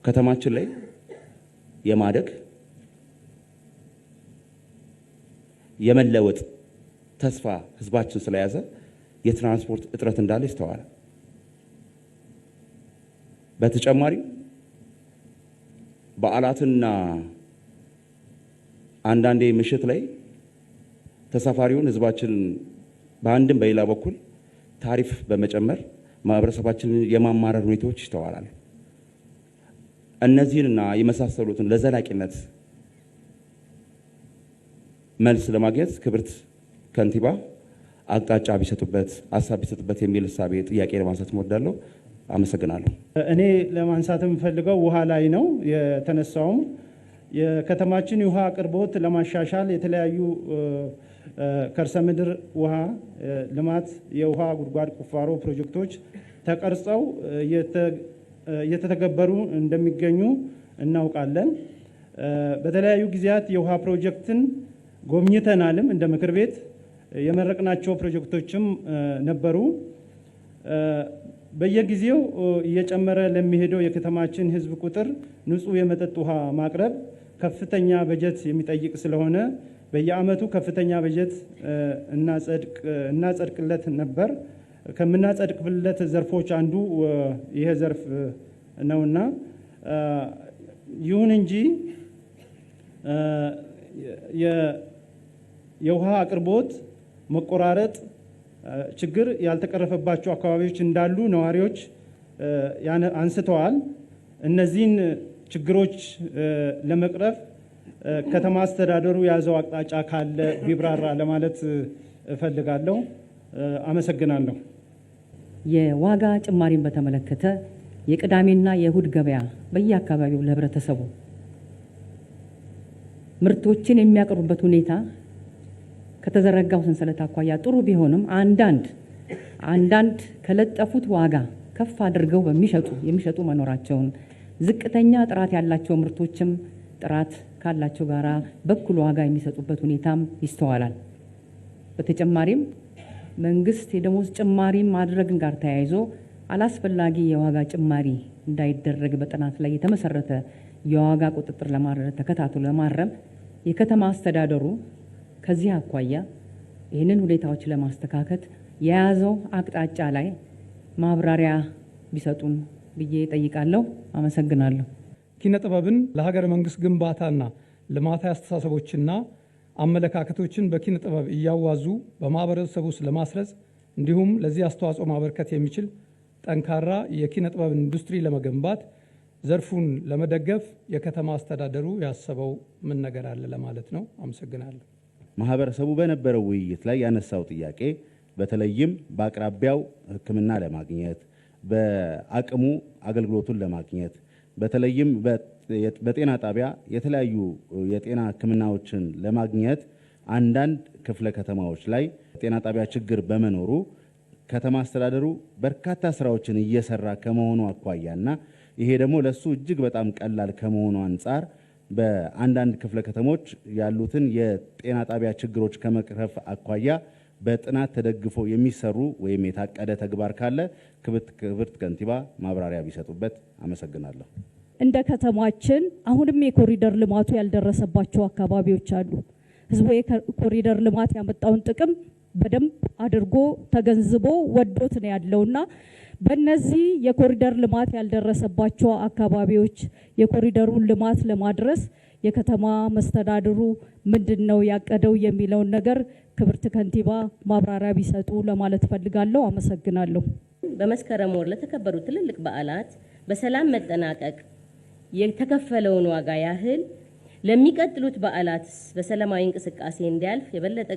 ከተማችን ላይ የማደግ የመለወጥ ተስፋ ህዝባችን ስለያዘ የትራንስፖርት እጥረት እንዳለ ይስተዋላል። በተጨማሪ በዓላትና አንዳንዴ ምሽት ላይ ተሳፋሪውን ህዝባችን በአንድም በሌላ በኩል ታሪፍ በመጨመር ማህበረሰባችንን የማማረር ሁኔታዎች ይስተዋላሉ። እነዚህንና የመሳሰሉትን ለዘላቂነት መልስ ለማግኘት ክብርት ከንቲባ አቅጣጫ ቢሰጡበት ሀሳብ ቢሰጡበት የሚል ሐሳብ ጥያቄ ለማንሳት እወዳለሁ። አመሰግናለሁ። እኔ ለማንሳት የምፈልገው ውሃ ላይ ነው የተነሳውም የከተማችን የውሃ አቅርቦት ለማሻሻል የተለያዩ ከርሰ ምድር ውሃ ልማት የውሃ ጉድጓድ ቁፋሮ ፕሮጀክቶች ተቀርጸው እየተተገበሩ እንደሚገኙ እናውቃለን። በተለያዩ ጊዜያት የውሃ ፕሮጀክትን ጎብኝተናልም እንደ ምክር ቤት የመረቅናቸው ፕሮጀክቶችም ነበሩ። በየጊዜው እየጨመረ ለሚሄደው የከተማችን ህዝብ ቁጥር ንጹህ የመጠጥ ውሃ ማቅረብ ከፍተኛ በጀት የሚጠይቅ ስለሆነ በየአመቱ ከፍተኛ በጀት እናጸድቅለት ነበር። ከምናጸድቅለት ዘርፎች አንዱ ይሄ ዘርፍ ነውና ይሁን እንጂ የውሃ አቅርቦት መቆራረጥ ችግር ያልተቀረፈባቸው አካባቢዎች እንዳሉ ነዋሪዎች አንስተዋል። እነዚህን ችግሮች ለመቅረፍ ከተማ አስተዳደሩ ያዘው አቅጣጫ ካለ ቢብራራ ለማለት እፈልጋለሁ። አመሰግናለሁ። የዋጋ ጭማሪን በተመለከተ የቅዳሜና የእሁድ ገበያ በየአካባቢው ለህብረተሰቡ ምርቶችን የሚያቀርቡበት ሁኔታ ከተዘረጋው ሰንሰለት አኳያ ጥሩ ቢሆንም አንዳንድ ከለጠፉት ዋጋ ከፍ አድርገው የሚሸጡ መኖራቸውን ዝቅተኛ ጥራት ያላቸው ምርቶችም ጥራት ካላቸው ጋራ በኩል ዋጋ የሚሰጡበት ሁኔታም ይስተዋላል። በተጨማሪም መንግስት የደሞዝ ጭማሪ ማድረግን ጋር ተያይዞ አላስፈላጊ የዋጋ ጭማሪ እንዳይደረግ በጥናት ላይ የተመሰረተ የዋጋ ቁጥጥር ለማድረግ ተከታትሎ ለማረም የከተማ አስተዳደሩ ከዚህ አኳያ ይህንን ሁኔታዎች ለማስተካከል የያዘው አቅጣጫ ላይ ማብራሪያ ቢሰጡን ብዬ ጠይቃለሁ። አመሰግናለሁ። ኪነ ጥበብን ለሀገረ መንግስት ግንባታና ልማታዊ አስተሳሰቦችና አመለካከቶችን በኪነ ጥበብ እያዋዙ በማህበረሰቡ ውስጥ ለማስረጽ እንዲሁም ለዚህ አስተዋጽኦ ማበርከት የሚችል ጠንካራ የኪነ ጥበብ ኢንዱስትሪ ለመገንባት ዘርፉን ለመደገፍ የከተማ አስተዳደሩ ያሰበው ምን ነገር አለ ለማለት ነው። አመሰግናለሁ። ማህበረሰቡ በነበረው ውይይት ላይ ያነሳው ጥያቄ በተለይም በአቅራቢያው ሕክምና ለማግኘት በአቅሙ አገልግሎቱን ለማግኘት በተለይም በጤና ጣቢያ የተለያዩ የጤና ሕክምናዎችን ለማግኘት አንዳንድ ክፍለ ከተማዎች ላይ ጤና ጣቢያ ችግር በመኖሩ ከተማ አስተዳደሩ በርካታ ስራዎችን እየሰራ ከመሆኑ አኳያና ይሄ ደግሞ ለሱ እጅግ በጣም ቀላል ከመሆኑ አንፃር በአንዳንድ ክፍለ ከተሞች ያሉትን የጤና ጣቢያ ችግሮች ከመቅረፍ አኳያ በጥናት ተደግፎ የሚሰሩ ወይም የታቀደ ተግባር ካለ ክብርት ከንቲባ ማብራሪያ ቢሰጡበት። አመሰግናለሁ። እንደ ከተማችን አሁንም የኮሪደር ልማቱ ያልደረሰባቸው አካባቢዎች አሉ። ህዝቡ የኮሪደር ልማት ያመጣውን ጥቅም በደንብ አድርጎ ተገንዝቦ ወዶት ነው ያለውና በእነዚህ የኮሪደር ልማት ያልደረሰባቸው አካባቢዎች የኮሪደሩን ልማት ለማድረስ የከተማ መስተዳድሩ ምንድነው ያቀደው የሚለውን ነገር ክብርት ከንቲባ ማብራሪያ ቢሰጡ ለማለት ፈልጋለሁ። አመሰግናለሁ። በመስከረም ወር ለተከበሩ ትልልቅ በዓላት በሰላም መጠናቀቅ የተከፈለውን ዋጋ ያህል ለሚቀጥሉት በዓላት በሰላማዊ እንቅስቃሴ እንዲያልፍ የበለጠ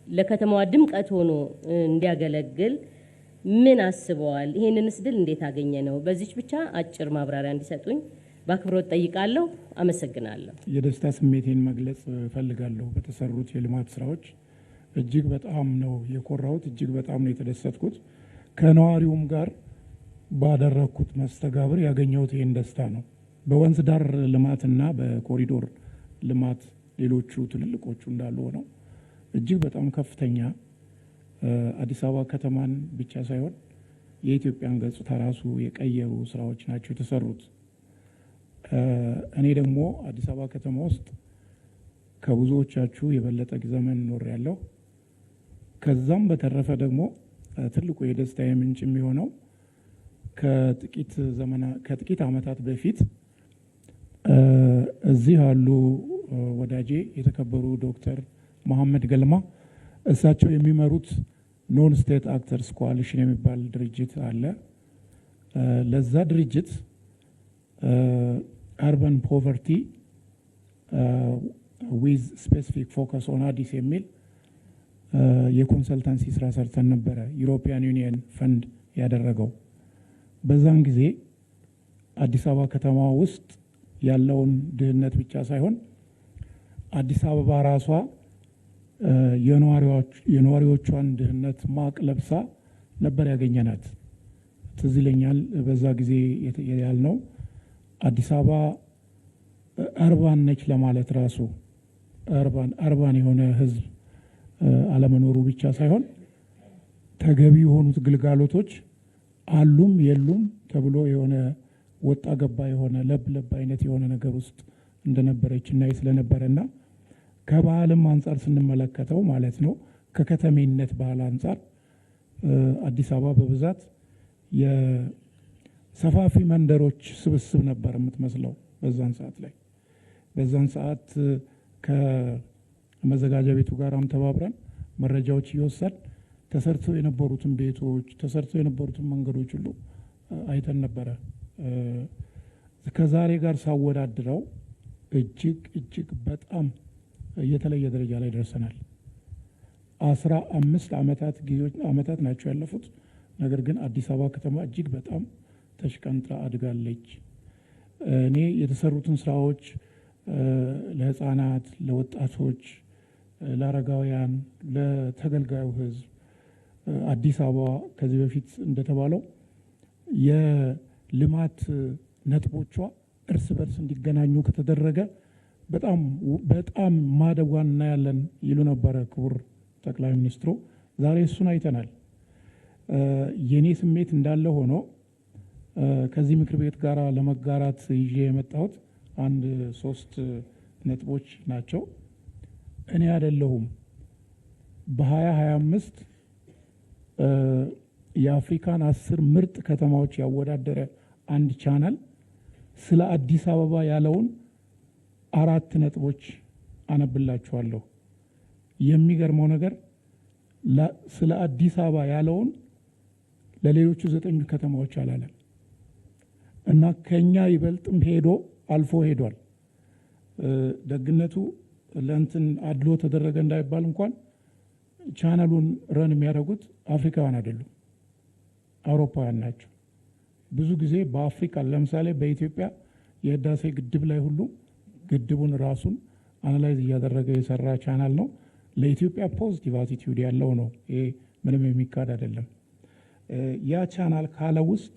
ለከተማዋ ድምቀት ሆኖ እንዲያገለግል ምን አስበዋል? ይሄንንስ ድል እንዴት አገኘ ነው? በዚች ብቻ አጭር ማብራሪያ እንዲሰጡኝ በአክብሮት ጠይቃለሁ። አመሰግናለሁ። የደስታ ስሜቴን መግለጽ ፈልጋለሁ። በተሰሩት የልማት ስራዎች እጅግ በጣም ነው የኮራሁት፣ እጅግ በጣም ነው የተደሰትኩት። ከነዋሪውም ጋር ባደረኩት መስተጋብር ያገኘሁት ይህን ደስታ ነው። በወንዝ ዳር ልማትና በኮሪዶር ልማት ሌሎቹ ትልልቆቹ እንዳሉ ሆነው እጅግ በጣም ከፍተኛ አዲስ አበባ ከተማን ብቻ ሳይሆን የኢትዮጵያን ገጽታ ራሱ የቀየሩ ስራዎች ናቸው የተሰሩት። እኔ ደግሞ አዲስ አበባ ከተማ ውስጥ ከብዙዎቻችሁ የበለጠ ዘመን ኖሬያለሁ። ከዛም በተረፈ ደግሞ ትልቁ የደስታ ምንጭ የሚሆነው ከጥቂት ዓመታት በፊት እዚህ ያሉ ወዳጄ የተከበሩ ዶክተር መሐመድ ገልማ እሳቸው የሚመሩት ኖን ስቴት አክተርስ ኮአሊሽን የሚባል ድርጅት አለ። ለዛ ድርጅት አርባን ፖቨርቲ ዊዝ ስፔሲፊክ ፎከስ ኦን አዲስ የሚል የኮንሰልታንሲ ስራ ሰርተን ነበረ። ዩሮፒያን ዩኒየን ፈንድ ያደረገው በዛን ጊዜ አዲስ አበባ ከተማ ውስጥ ያለውን ድህነት ብቻ ሳይሆን አዲስ አበባ ራሷ የነዋሪዎቿን ድህነት ማቅ ለብሳ ነበር ያገኘናት። ትዝ ይለኛል በዛ ጊዜ ያልነው አዲስ አበባ አርባን ነች ለማለት ራሱ አርባን የሆነ ህዝብ አለመኖሩ ብቻ ሳይሆን ተገቢ የሆኑት ግልጋሎቶች አሉም የሉም ተብሎ የሆነ ወጣ ገባ የሆነ ለብ አይነት የሆነ ነገር ውስጥ እንደነበረች እና ስለነበረና ከባህልም አንጻር ስንመለከተው ማለት ነው ከከተሜነት ባህል አንጻር አዲስ አበባ በብዛት የሰፋፊ መንደሮች ስብስብ ነበር የምትመስለው በዛን ሰዓት ላይ። በዛን ሰዓት ከመዘጋጃ ቤቱ ጋርም ተባብረን መረጃዎች እየወሰድ ተሰርተው የነበሩትን ቤቶች ተሰርተው የነበሩትን መንገዶች ሁሉ አይተን ነበረ። ከዛሬ ጋር ሳወዳድረው እጅግ በጣም የተለየ ደረጃ ላይ ደርሰናል። 15 ዓመታት ናቸው ያለፉት። ነገር ግን አዲስ አበባ ከተማ እጅግ በጣም ተሽቀንጥራ አድጋለች። እኔ የተሰሩትን ስራዎች ለህፃናት፣ ለወጣቶች፣ ለአረጋውያን፣ ለተገልጋዩ ህዝብ አዲስ አበባ ከዚህ በፊት እንደተባለው የልማት ነጥቦቿ እርስ በርስ እንዲገናኙ ከተደረገ በጣም ማደጓን እናያለን ይሉ ነበረ ክቡር ጠቅላይ ሚኒስትሩ። ዛሬ እሱን አይተናል። የኔ ስሜት እንዳለ ሆኖ ከዚህ ምክር ቤት ጋር ለመጋራት ይዤ የመጣሁት 3 ነጥቦች ናቸው። እኔ አይደለሁም በ2025 የአፍሪካን 10 ምርጥ ከተማዎች ያወዳደረ አንድ ቻናል ስለ አዲስ አበባ ያለውን 4 ነጥቦች አነብላችኋለሁ። የሚገርመው ነገር ስለ አዲስ አበባ ያለውን ለሌሎቹ 9 ከተማዎች አላለም እና ከኛ ይበልጥም አልፎ ሄዷል። ደግነቱ ለእንትን አድሎ ተደረገ እንዳይባል እንኳን ቻናሉን ረን የሚያደርጉት አፍሪካውያን አይደሉም፣ አውሮፓውያን ናቸው። ብዙ ጊዜ በአፍሪካ ለምሳሌ በኢትዮጵያ የህዳሴ ግድብ ላይ ሁሉ ግድቡን ራሱን አናላይዝ እያደረገ የሰራ ቻናል ነው። ለኢትዮጵያ ፖዚቲቭ አቲቲዩድ ያለው ነው። ይሄ ምንም የሚካድ አይደለም። ያ ቻናል ካለ ውስጥ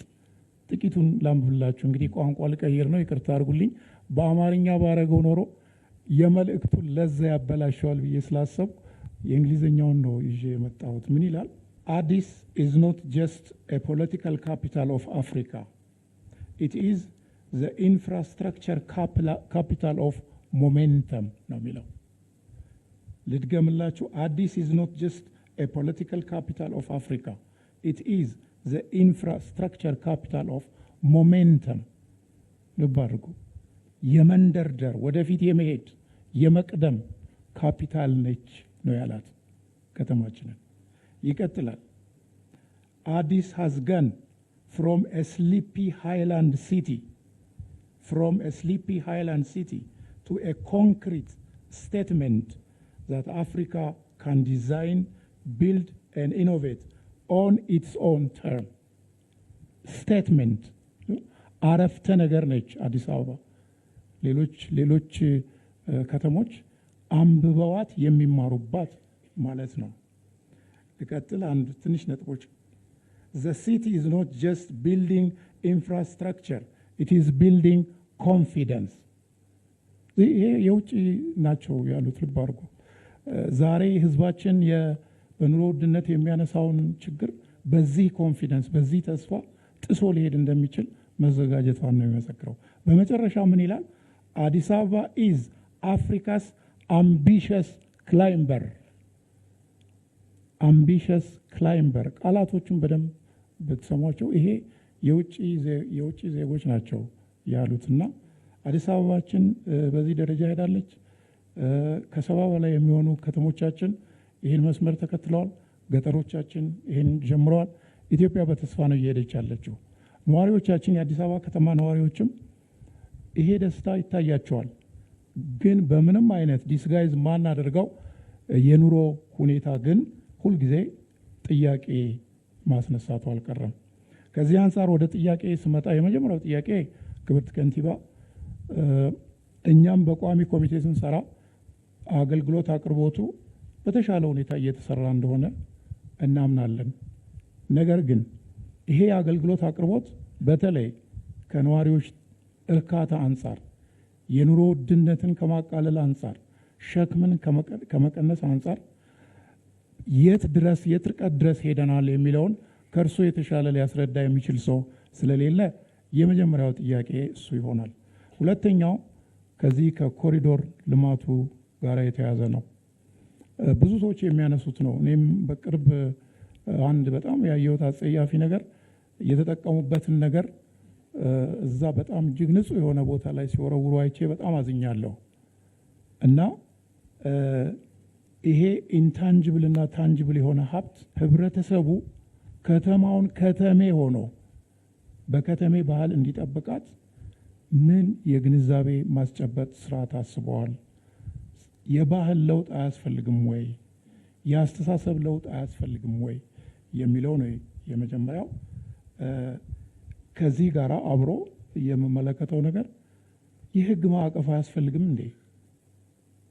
ጥቂቱን ላንብብላችሁ። እንግዲህ ቋንቋ ልቀይር ነው፣ ይቅርታ አድርጉልኝ። በአማርኛ ባረገው ኖሮ የመልእክቱን ለዛ ያበላሸዋል ብዬ ስላሰብኩ የእንግሊዝኛውን ነው ይዤ የመጣሁት። ምን ይላል? አዲስ is not just a political capital of Africa. It is the infrastructure capital of momentum ነው የሚለው። ልድገምላችሁ። አዲስ is not just a political capital of Africa. It is the infrastructure capital of momentum. ልብ አድርጉ። የመንደርደር ወደፊት የመሄድ የመቅደም ካፒታል ነች ነው ያላት ከተማችንን። ይቀጥላል። አዲስ has gone from a sleepy highland city to a concrete statement that Africa can design, build and innovate on its own term. Statement አረፍተ ነገር ነች አዲስ አበባ። ሌሎች ከተሞች አንብበዋት የሚማሩባት ማለት ነው። ልቀጥል አንድ ትንሽ ነጥቦች። The city is not just building infrastructure, it is building confidence. ይሄ የውጭ ናቸው ያሉት። ልብ አድርጉ። ዛሬ ህዝባችን በኑሮ ውድነት የሚያነሳውን ችግር በዚህ ኮንፊደንስ በዚህ ተስፋ ጥሶ ሊሄድ እንደሚችል መዘጋጀቷን ነው የሚመሰክረው። በመጨረሻ ምን ይላል? አዲስ አበባ ኢዝ አፍሪካስ አምቢሽስ ክላይምበር። አምቢሽስ ክላይምበር ቃላቶቹን በደንብ ብትሰሟቸው ይሄ የውጭ ዜጎች ናቸው ያሉትና አዲስ አበባችን በዚህ ደረጃ ሄዳለች። ከ70 በላይ የሚሆኑ ከተሞቻችን ይህን መስመር ተከትለዋል። ገጠሮቻችን ይህን ጀምረዋል። ኢትዮጵያ በተስፋ ነው እየሄደች ያለችው። ነዋሪዎቻችን፣ የአዲስ አበባ ከተማ ነዋሪዎችም ይሄ ደስታ ይታያቸዋል። ግን በምንም አይነት ዲስጋይዝ ማናደርገው የኑሮ ሁኔታ ግን ሁልጊዜ ጥያቄ ማስነሳቱ አልቀረም። ከዚህ አንጻር ወደ ጥያቄ ስመጣ የመጀመሪያው ጥያቄ ክብርት ከንቲባ፣ እኛም በቋሚ ኮሚቴ ስንሰራ አገልግሎት አቅርቦቱ በተሻለ ሁኔታ እየተሰራ እንደሆነ እናምናለን። ነገር ግን ይሄ የአገልግሎት አቅርቦት በተለይ ከነዋሪዎች እርካታ አንጻር፣ የኑሮ ውድነትን ከማቃለል አንጻር፣ ሸክምን ከመቀነስ አንጻር የት ርቀት ድረስ ሄደናል የሚለውን ከእርሶ የተሻለ ሊያስረዳ የሚችል ሰው ስለሌለ የመጀመሪያው ጥያቄ እሱ ይሆናል። ሁለተኛው ከዚህ ከኮሪዶር ልማቱ ጋር የተያዘ ነው። ብዙ ሰዎች የሚያነሱት ነው። እኔም በቅርብ አንድ በጣም ያየሁት አጸያፊ ነገር የተጠቀሙበትን ነገር እዛ በጣም እጅግ ንጹህ የሆነ ቦታ ላይ ሲወረውሩ አይቼ በጣም አዝኛለሁ። እና ይሄ ኢንታንጅብል እና ታንጅብል የሆነ ሀብት ህብረተሰቡ ከተማውን ከተሜ ሆኖ በከተሜ ባህል እንዲጠብቃት ምን የግንዛቤ ማስጨበጥ ስራ ታስበዋል? የባህል ለውጥ አያስፈልግም ወይ? የአስተሳሰብ ለውጥ አያስፈልግም ወይ የሚለው ነው የመጀመሪያው። ከዚህ ጋር አብሮ የምመለከተው ነገር የህግ ማዕቀፍ አያስፈልግም እንዴ?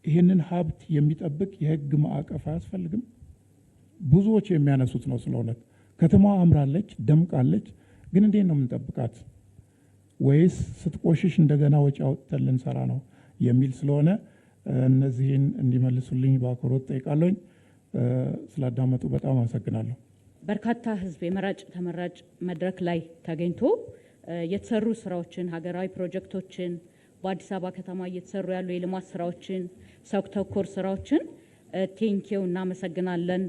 ይህንን ሀብት የሚጠብቅ የህግ ማዕቀፍ አያስፈልግም? ብዙዎች የሚያነሱት ነው። ስለሆነ ከተማዋ አምራለች፣ ደምቃለች፣ ግን እንዴት ነው የምንጠብቃት? ወይስ ስትቆሽሽ እንደገና ወጪ አውጥተን ልንሰራ ነው የሚል ስለሆነ እነዚህን እንዲመልሱልኝ በአክብሮት ጠይቃለሁኝ። ስላዳመጡ በጣም አመሰግናለሁ። በርካታ ህዝብ የመራጭ ተመራጭ መድረክ ላይ ተገኝቶ የተሰሩ ስራዎችን፣ ሀገራዊ ፕሮጀክቶችን፣ በአዲስ አበባ ከተማ እየተሰሩ ያሉ የልማት ስራዎችን፣ ሰው ተኮር ስራዎችን ቴንኪው እናመሰግናለን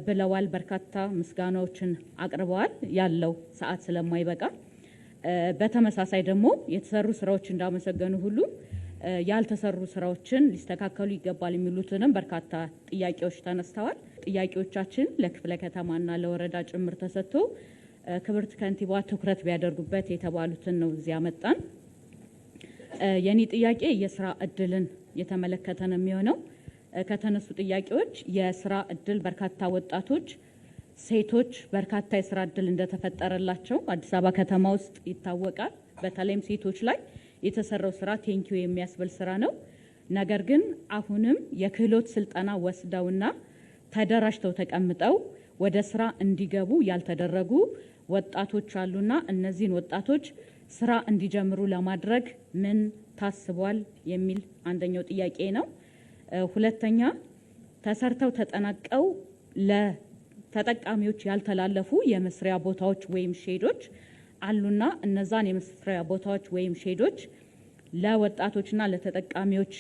ብለዋል። በርካታ ምስጋናዎችን አቅርበዋል። ያለው ሰዓት ስለማይበቃ በተመሳሳይ ደግሞ የተሰሩ ስራዎች እንዳመሰገኑ ሁሉ ያልተሰሩ ስራዎችን ሊስተካከሉ ይገባል የሚሉትንም በርካታ ጥያቄዎች ተነስተዋል። ጥያቄዎቻችን ለክፍለ ከተማና ለወረዳ ጭምር ተሰጥቶ ክብርት ከንቲባ ትኩረት ቢያደርጉበት የተባሉትን ነው እዚያ መጣን። የኔ ጥያቄ የስራ እድልን የተመለከተ ነው የሚሆነው። ከተነሱ ጥያቄዎች የስራ እድል በርካታ ወጣቶች፣ ሴቶች በርካታ የስራ እድል እንደተፈጠረላቸው አዲስ አበባ ከተማ ውስጥ ይታወቃል። በተለይም ሴቶች ላይ የተሰራው ስራ ቴንኪው የሚያስብል ስራ ነው። ነገር ግን አሁንም የክህሎት ስልጠና ወስደውና ተደራጅተው ተቀምጠው ወደ ስራ እንዲገቡ ያልተደረጉ ወጣቶች አሉና እነዚህን ወጣቶች ስራ እንዲጀምሩ ለማድረግ ምን ታስቧል የሚል አንደኛው ጥያቄ ነው። ሁለተኛ ተሰርተው ተጠናቀው ለተጠቃሚዎች ያልተላለፉ የመስሪያ ቦታዎች ወይም ሼዶች አሉና እነዛን የመስሪያ ቦታዎች ወይም ሼዶች ለወጣቶችና ለተጠቃሚዎች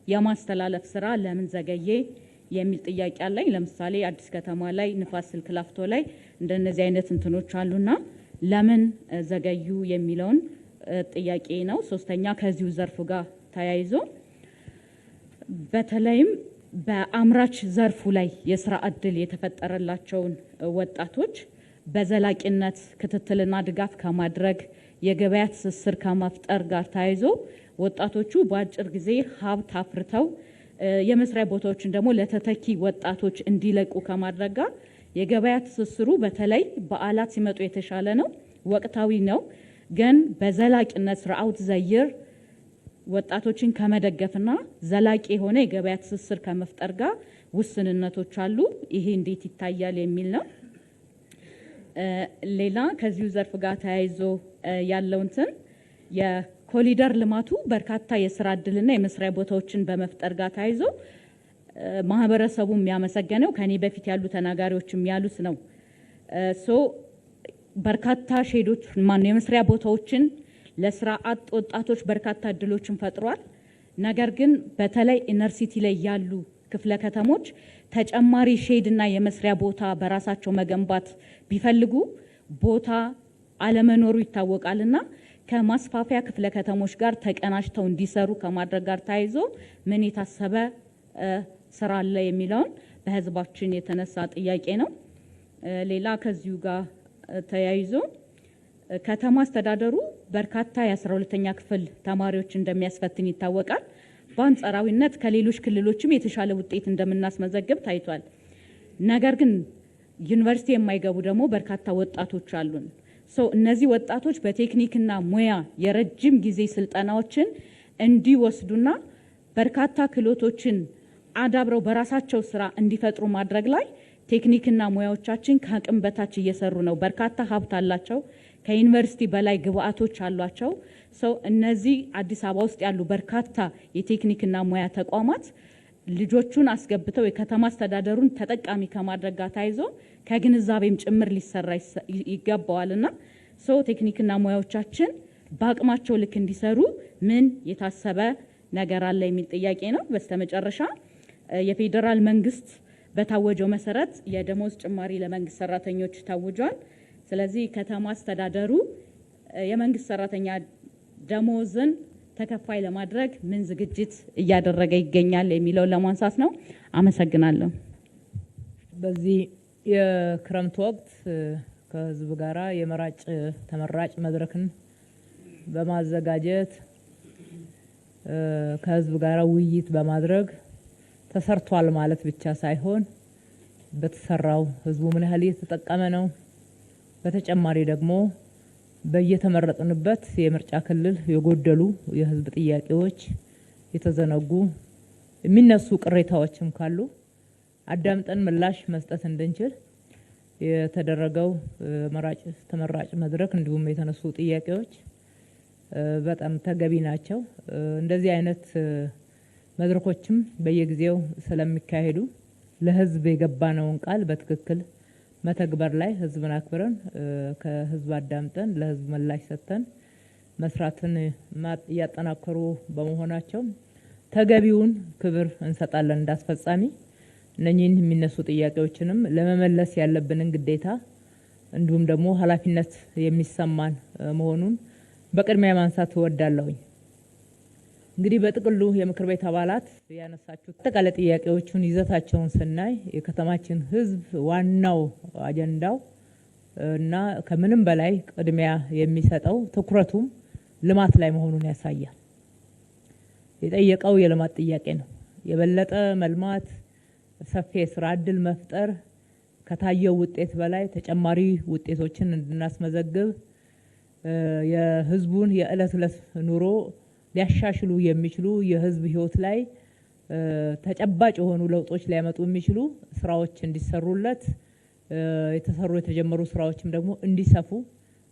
የማስተላለፍ ስራ ለምን ዘገየ የሚል ጥያቄ አለኝ። ለምሳሌ አዲስ ከተማ ላይ ንፋስ ስልክ ላፍቶ ላይ እንደነዚህ አይነት እንትኖች አሉና ለምን ዘገዩ የሚለውን ጥያቄ ነው። ሶስተኛ ከዚሁ ዘርፍ ጋር ተያይዞ በተለይም በአምራች ዘርፉ ላይ የስራ እድል የተፈጠረላቸውን ወጣቶች በዘላቂነት ክትትልና ድጋፍ ከማድረግ የገበያ ትስስር ከማፍጠር ጋር ተያይዞ ወጣቶቹ በአጭር ጊዜ ሀብት አፍርተው የመስሪያ ቦታዎችን ደግሞ ለተተኪ ወጣቶች እንዲለቁ ከማድረግ ጋር የገበያ ትስስሩ በተለይ በዓላት ሲመጡ የተሻለ ነው፣ ወቅታዊ ነው። ግን በዘላቂነት ስርዓት ዘይር ወጣቶችን ከመደገፍና ዘላቂ የሆነ የገበያ ትስስር ከመፍጠር ጋር ውስንነቶች አሉ። ይሄ እንዴት ይታያል የሚል ነው። ሌላ ከዚሁ ዘርፍ ጋር ተያይዞ ያለው እንትን የኮሪደር ልማቱ በርካታ የስራ እድልና የመስሪያ ቦታዎችን በመፍጠር ጋር ተያይዞ ማህበረሰቡ የሚያመሰገነው ከኔ በፊት ያሉ ተናጋሪዎችም ያሉት ነው። በርካታ ሼዶች የመስሪያ ቦታዎችን ለስራ አጥ ወጣቶች በርካታ እድሎችን ፈጥሯል። ነገር ግን በተለይ ኢነር ሲቲ ላይ ያሉ ክፍለ ከተሞች ተጨማሪ ሼድና የመስሪያ ቦታ በራሳቸው መገንባት ቢፈልጉ ቦታ አለመኖሩ ይታወቃልና ከማስፋፊያ ክፍለ ከተሞች ጋር ተቀናጅተው እንዲሰሩ ከማድረግ ጋር ተያይዞ ምን የታሰበ ስራ አለ የሚለውን በህዝባችን የተነሳ ጥያቄ ነው። ሌላ ከዚሁ ጋር ተያይዞ ከተማ አስተዳደሩ በርካታ የ12ኛ ክፍል ተማሪዎች እንደሚያስፈትን ይታወቃል። በአንጻራዊነት ከሌሎች ክልሎችም የተሻለ ውጤት እንደምናስመዘግብ ታይቷል። ነገር ግን ዩኒቨርሲቲ የማይገቡ ደግሞ በርካታ ወጣቶች አሉን። እነዚህ ወጣቶች በቴክኒክና ሙያ የረጅም ጊዜ ስልጠናዎችን እንዲወስዱና በርካታ ክህሎቶችን አዳብረው በራሳቸው ስራ እንዲፈጥሩ ማድረግ ላይ ቴክኒክና ሙያዎቻችን ከአቅም በታች እየሰሩ ነው። በርካታ ሀብት አላቸው። ከዩኒቨርሲቲ በላይ ግብአቶች አሏቸው። እነዚህ አዲስ አበባ ውስጥ ያሉ በርካታ የቴክኒክና ሙያ ተቋማት ልጆቹን አስገብተው የከተማ አስተዳደሩን ተጠቃሚ ከማድረግ ጋር ተያይዞ ከግንዛቤም ጭምር ሊሰራ ይገባዋልና ቴክኒክና ሙያዎቻችን በአቅማቸው ልክ እንዲሰሩ ምን የታሰበ ነገር አለ የሚል ጥያቄ ነው። በስተመጨረሻ የፌዴራል መንግስት በታወጀው መሰረት የደሞዝ ጭማሪ ለመንግስት ሰራተኞች ታውጇል። ስለዚህ ከተማ አስተዳደሩ የመንግስት ሰራተኛ ደሞዝን ተከፋይ ለማድረግ ምን ዝግጅት እያደረገ ይገኛል የሚለውን ለማንሳት ነው። አመሰግናለሁ። በዚህ የክረምት ወቅት ከህዝብ ጋራ የመራጭ ተመራጭ መድረክን በማዘጋጀት ከህዝብ ጋራ ውይይት በማድረግ ተሰርቷል ማለት ብቻ ሳይሆን በተሰራው ህዝቡ ምን ያህል እየተጠቀመ ነው፣ በተጨማሪ ደግሞ በየተመረጥንበት የምርጫ ክልል የጎደሉ የህዝብ ጥያቄዎች የተዘነጉ የሚነሱ ቅሬታዎችም ካሉ አዳምጠን ምላሽ መስጠት እንድንችል የተደረገው መራጭ ተመራጭ መድረክ እንዲሁም የተነሱ ጥያቄዎች በጣም ተገቢ ናቸው። እንደዚህ አይነት መድረኮችም በየጊዜው ስለሚካሄዱ ለህዝብ የገባነውን ቃል በትክክል መተግበር ላይ ህዝብን አክብረን ከህዝብ አዳምጠን ለህዝብ ምላሽ ሰጥተን መስራትን እያጠናከሩ በመሆናቸው ተገቢውን ክብር እንሰጣለን። እንዳስፈጻሚ እነኚህን የሚነሱ ጥያቄዎችንም ለመመለስ ያለብንን ግዴታ እንዲሁም ደግሞ ኃላፊነት የሚሰማን መሆኑን በቅድሚያ ማንሳት እወዳለሁኝ። እንግዲህ በጥቅሉ የምክር ቤት አባላት ያነሳችሁት አጠቃላይ ጥያቄዎቹን ይዘታቸውን ስናይ የከተማችን ህዝብ ዋናው አጀንዳው እና ከምንም በላይ ቅድሚያ የሚሰጠው ትኩረቱም ልማት ላይ መሆኑን ያሳያል። የጠየቀው የልማት ጥያቄ ነው። የበለጠ መልማት፣ ሰፊ የስራ እድል መፍጠር ከታየው ውጤት በላይ ተጨማሪ ውጤቶችን እንድናስመዘግብ የህዝቡን የዕለት ዕለት ኑሮ ሊያሻሽሉ የሚችሉ የህዝብ ህይወት ላይ ተጨባጭ የሆኑ ለውጦች ሊያመጡ የሚችሉ ስራዎች እንዲሰሩለት የተሰሩ የተጀመሩ ስራዎችም ደግሞ እንዲሰፉ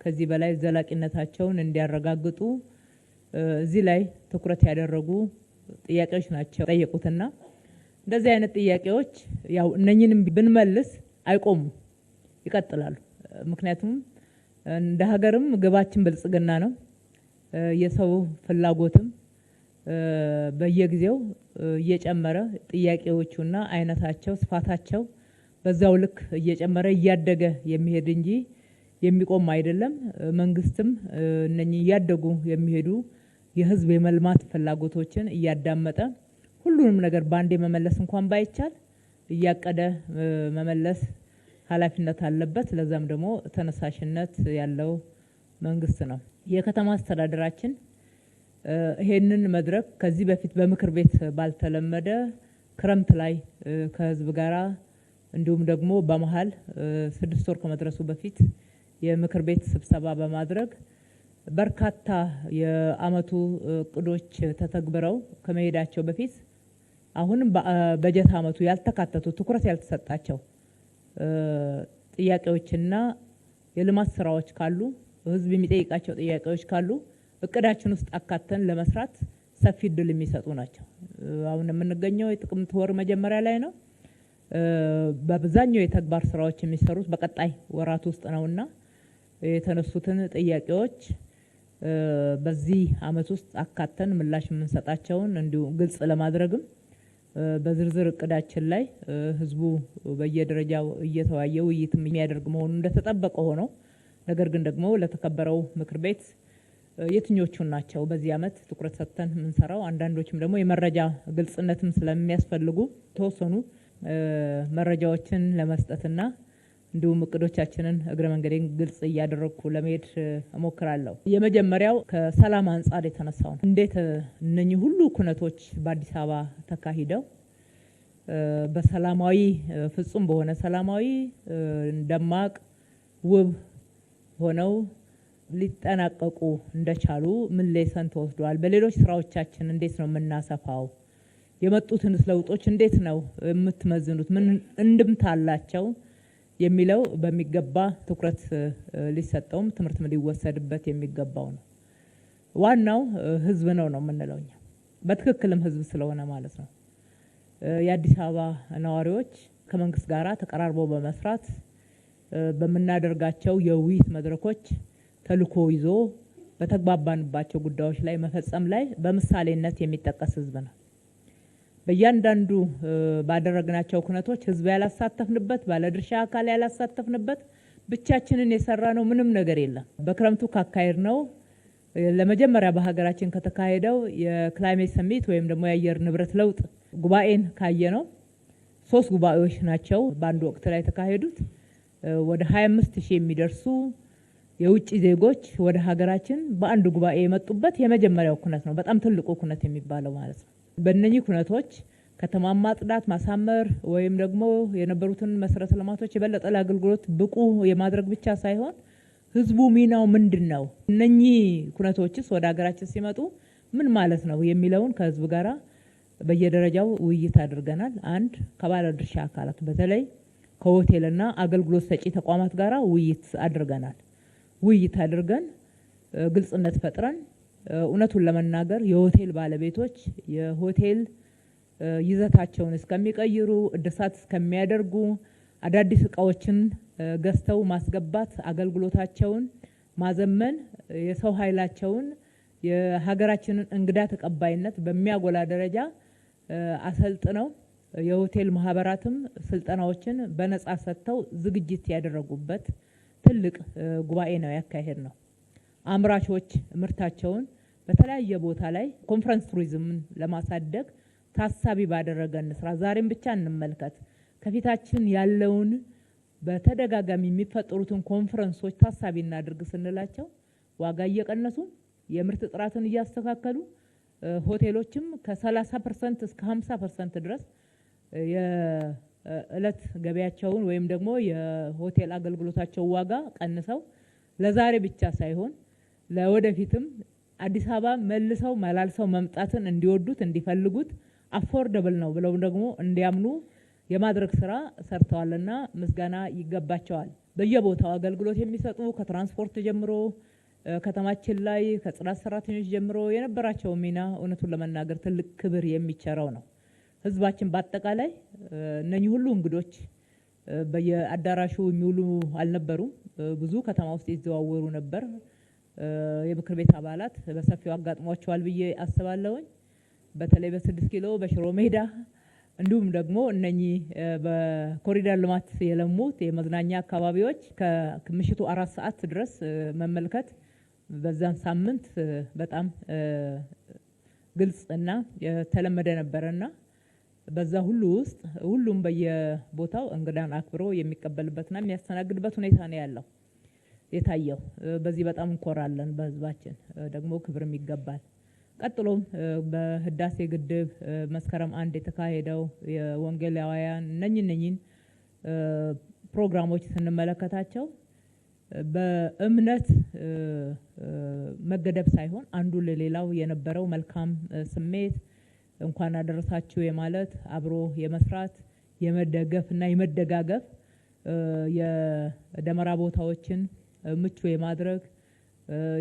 ከዚህ በላይ ዘላቂነታቸውን እንዲያረጋግጡ እዚህ ላይ ትኩረት ያደረጉ ጥያቄዎች ናቸው ጠየቁትና እንደዚህ አይነት ጥያቄዎች ያው እነኚህንም ብንመልስ አይቆሙ ይቀጥላሉ። ምክንያቱም እንደ ሀገርም ግባችን ብልጽግና ነው። የሰው ፍላጎትም በየጊዜው እየጨመረ ጥያቄዎቹና አይነታቸው ስፋታቸው በዛው ልክ እየጨመረ እያደገ የሚሄድ እንጂ የሚቆም አይደለም። መንግስትም እነኚህ እያደጉ የሚሄዱ የህዝብ የመልማት ፍላጎቶችን እያዳመጠ ሁሉንም ነገር ባንዴ መመለስ እንኳን ባይቻል እያቀደ መመለስ ኃላፊነት አለበት። ለዛም ደግሞ ተነሳሽነት ያለው መንግስት ነው። የከተማ አስተዳደራችን ይሄንን መድረክ ከዚህ በፊት በምክር ቤት ባልተለመደ ክረምት ላይ ከህዝብ ጋራ እንዲሁም ደግሞ በመሃል 6 ወር ከመድረሱ በፊት የምክር ቤት ስብሰባ በማድረግ በርካታ የአመቱ እቅዶች ተተግብረው ከመሄዳቸው በፊት አሁንም በጀት አመቱ ያልተካተቱ ትኩረት ያልተሰጣቸው ጥያቄዎችና የልማት ስራዎች ካሉ ህዝብ የሚጠይቃቸው ጥያቄዎች ካሉ እቅዳችን ውስጥ አካተን ለመስራት ሰፊ እድል የሚሰጡ ናቸው። አሁን የምንገኘው የጥቅምት ወር መጀመሪያ ላይ ነው። በአብዛኛው የተግባር ስራዎች የሚሰሩት በቀጣይ ወራት ውስጥ ነውና የተነሱትን ጥያቄዎች በዚህ አመት ውስጥ አካተን ምላሽ የምንሰጣቸውን እንዲሁ ግልጽ ለማድረግም በዝርዝር እቅዳችን ላይ ህዝቡ በየደረጃው እየተወያየ ውይይት የሚያደርግ መሆኑ እንደተጠበቀ ሆኖ ነገር ግን ደግሞ ለተከበረው ምክር ቤት የትኞቹን ናቸው በዚህ አመት ትኩረት ሰጥተን የምንሰራው አንዳንዶችም ደግሞ የመረጃ ግልጽነትም ስለሚያስፈልጉ ተወሰኑ መረጃዎችን ለመስጠትና እንዲሁም እቅዶቻችንን እግረ መንገዴን ግልጽ እያደረኩ ለመሄድ እሞክራለሁ። የመጀመሪያው ከሰላም አንጻር የተነሳው እንዴት እነኚህ ሁሉ ኩነቶች በአዲስ አበባ ተካሂደው በሰላማዊ ፍጹም በሆነ ሰላማዊ ደማቅ ውብ ሆነው ሊጠናቀቁ እንደቻሉ ምን ሌሰን ተወስዷል? በሌሎች ስራዎቻችን እንዴት ነው የምናሰፋው? የመጡትን ለውጦች እንዴት ነው የምትመዝኑት? ምን እንድምታ አላቸው የሚለው በሚገባ ትኩረት ሊሰጠውም ትምህርት ሊወሰድበት የሚገባው ነው። ዋናው ህዝብ ነው የምንለው እኛ በትክክልም ህዝብ ስለሆነ ማለት ነው። የአዲስ አበባ ነዋሪዎች ከመንግስት ጋራ ተቀራርበው በመስራት በመናደርጋቸው የውይይት መድረኮች ተልኮ ይዞ በተግባባንባቸው ጉዳዮች ላይ መፈጸም ላይ በምሳሌነት የሚጠቀስ ህዝብ ነው። በእያንዳንዱ ባደረግናቸው ኩነቶች ህዝብ ያላሳተፍንበት ባለድርሻ አካል ያላሳተፍንበት ብቻችንን የሰራ ነው ምንም ነገር የለም። በክረምቱ ካካሄድ ነው ለመጀመሪያ በሀገራችን ከተካሄደው የክላይሜት ሰሚት ወይም ደግሞ የአየር ንብረት ለውጥ ጉባኤን ካየ ነው 3 ጉባኤዎች ናቸው በአንድ ወቅት ላይ ተካሄዱት። ወደ 25000 የሚደርሱ የውጭ ዜጎች ወደ ሀገራችን በአንድ ጉባኤ የመጡበት የመጀመሪያው ኩነት ነው። በጣም ትልቁ ኩነት የሚባለው ማለት ነው። በእነኚህ ኩነቶች ከተማ ማጽዳት ማሳመር ወይም ደግሞ የነበሩትን መሰረተ ልማቶች የበለጠ ለአገልግሎት ብቁ የማድረግ ብቻ ሳይሆን ህዝቡ ሚናው ምንድነው? እነኚህ ኩነቶችስ ወደ ሀገራችን ሲመጡ ምን ማለት ነው የሚለውን ከህዝብ ጋራ በየደረጃው ውይይት አድርገናል። አንድ ከባለድርሻ አካላት በተለይ ከሆቴልና አገልግሎት ሰጪ ተቋማት ጋራ ውይይት አድርገናል። ውይይት አድርገን ግልጽነት ፈጥረን እውነቱን ለመናገር የሆቴል ባለቤቶች የሆቴል ይዘታቸውን እስከሚቀይሩ እድሳት እስከሚያደርጉ አዳዲስ እቃዎችን ገዝተው ማስገባት አገልግሎታቸውን ማዘመን የሰው ኃይላቸውን የሀገራችንን እንግዳ ተቀባይነት በሚያጎላ ደረጃ አሰልጥነው የሆቴል ማህበራትም ስልጠናዎችን በነጻ ሰጥተው ዝግጅት ያደረጉበት ትልቅ ጉባኤ ነው ያካሄድ ነው። አምራቾች ምርታቸውን በተለያየ ቦታ ላይ ኮንፈረንስ ቱሪዝምን ለማሳደግ ታሳቢ ባደረገን ስራ ዛሬም ብቻ እንመልከት። ከፊታችን ያለውን በተደጋጋሚ የሚፈጠሩትን ኮንፈረንሶች ታሳቢ እናድርግ ስንላቸው ዋጋ እየቀነሱ የምርት ጥራትን እያስተካከሉ ሆቴሎችም ከ30% እስከ 50% ድረስ የእለት ገበያቸውን ወይም ደግሞ የሆቴል አገልግሎታቸው ዋጋ ቀንሰው ለዛሬ ብቻ ሳይሆን ለወደፊትም አዲስ አበባ መልሰው መላልሰው መምጣትን እንዲወዱት እንዲፈልጉት አፎርደብል ነው ብለው ደግሞ እንዲያምኑ የማድረግ ስራ ሰርተዋልና ምስጋና ይገባቸዋል። በየቦታው አገልግሎት የሚሰጡ ከትራንስፖርት ጀምሮ ከተማችን ላይ ከጽዳት ሰራተኞች ጀምሮ የነበራቸው ሚና እውነቱን ለመናገር ትልቅ ክብር የሚቸረው ነው። ህዝባችን በአጠቃላይ እነኚህ ሁሉ እንግዶች በየአዳራሹ የሚውሉ አልነበሩም። ብዙ ከተማ ውስጥ ይዘዋወሩ ነበር። የምክር ቤት አባላት በሰፊው አጋጥሟቸዋል ብዬ አስባለሁኝ። በተለይ በ6 ኪሎ በሽሮ ሜዳ እንዲሁም ደግሞ እነኚህ በኮሪደር ልማት የለሙት የመዝናኛ አካባቢዎች ከምሽቱ 4 ሰዓት ድረስ መመልከት በዛን ሳምንት በጣም ግልጽ እና የተለመደ ነበርና በዛ ሁሉ ውስጥ ሁሉም በየቦታው እንግዳን አክብሮ የሚቀበልበትና የሚያስተናግድበት ሁኔታ ነው ያለው የታየው። በዚህ በጣም እንኮራለን። በህዝባችን ደግሞ ክብርም ይገባል። ቀጥሎም በህዳሴ ግድብ መስከረም 1 የተካሄደው የወንጌላውያን እነኚህን ፕሮግራሞች ስንመለከታቸው በእምነት መገደብ ሳይሆን አንዱ ለሌላው የነበረው መልካም ስሜት እንኳን አደረሳችሁ የማለት አብሮ የመስራት የመደገፍና የመደጋገፍ የደመራ ቦታዎችን ምቹ የማድረግ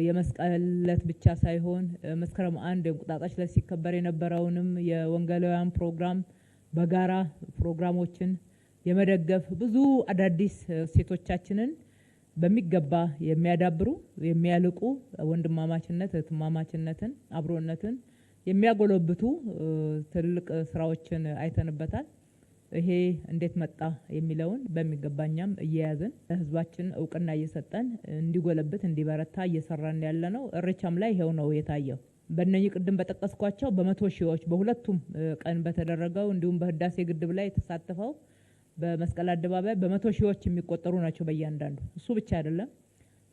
የመስቀል ዕለት ብቻ ሳይሆን መስከረም 1 የእንቁጣጣሽ ዕለት ሲከበር የነበረውንም የወንጌላውያን ፕሮግራም በጋራ ፕሮግራሞችን የመደገፍ ብዙ አዳዲስ እሴቶቻችንን በሚገባ የሚያዳብሩ የሚያልቁ ወንድማማችነት፣ እህትማማችነትን፣ አብሮነትን የሚያጎለብቱ ትልቅ ስራዎችን አይተንበታል። ይሄ እንዴት መጣ የሚለውን በሚገባኛም እየያዝን ለህዝባችን እውቅና እየሰጠን እንዲጎለብት እንዲበረታ እየሰራን ያለ ነው። እሬቻም ላይ ይሄው ነው የታየው። በእነኚህ ቅድም በጠቀስኳቸው በመቶ ሺዎች በሁለቱም ቀን በተደረገው እንዲሁም በህዳሴ ግድብ ላይ የተሳተፈው በመስቀል አደባባይ በመቶ ሺዎች የሚቆጠሩ ናቸው በእያንዳንዱ። እሱ ብቻ አይደለም፣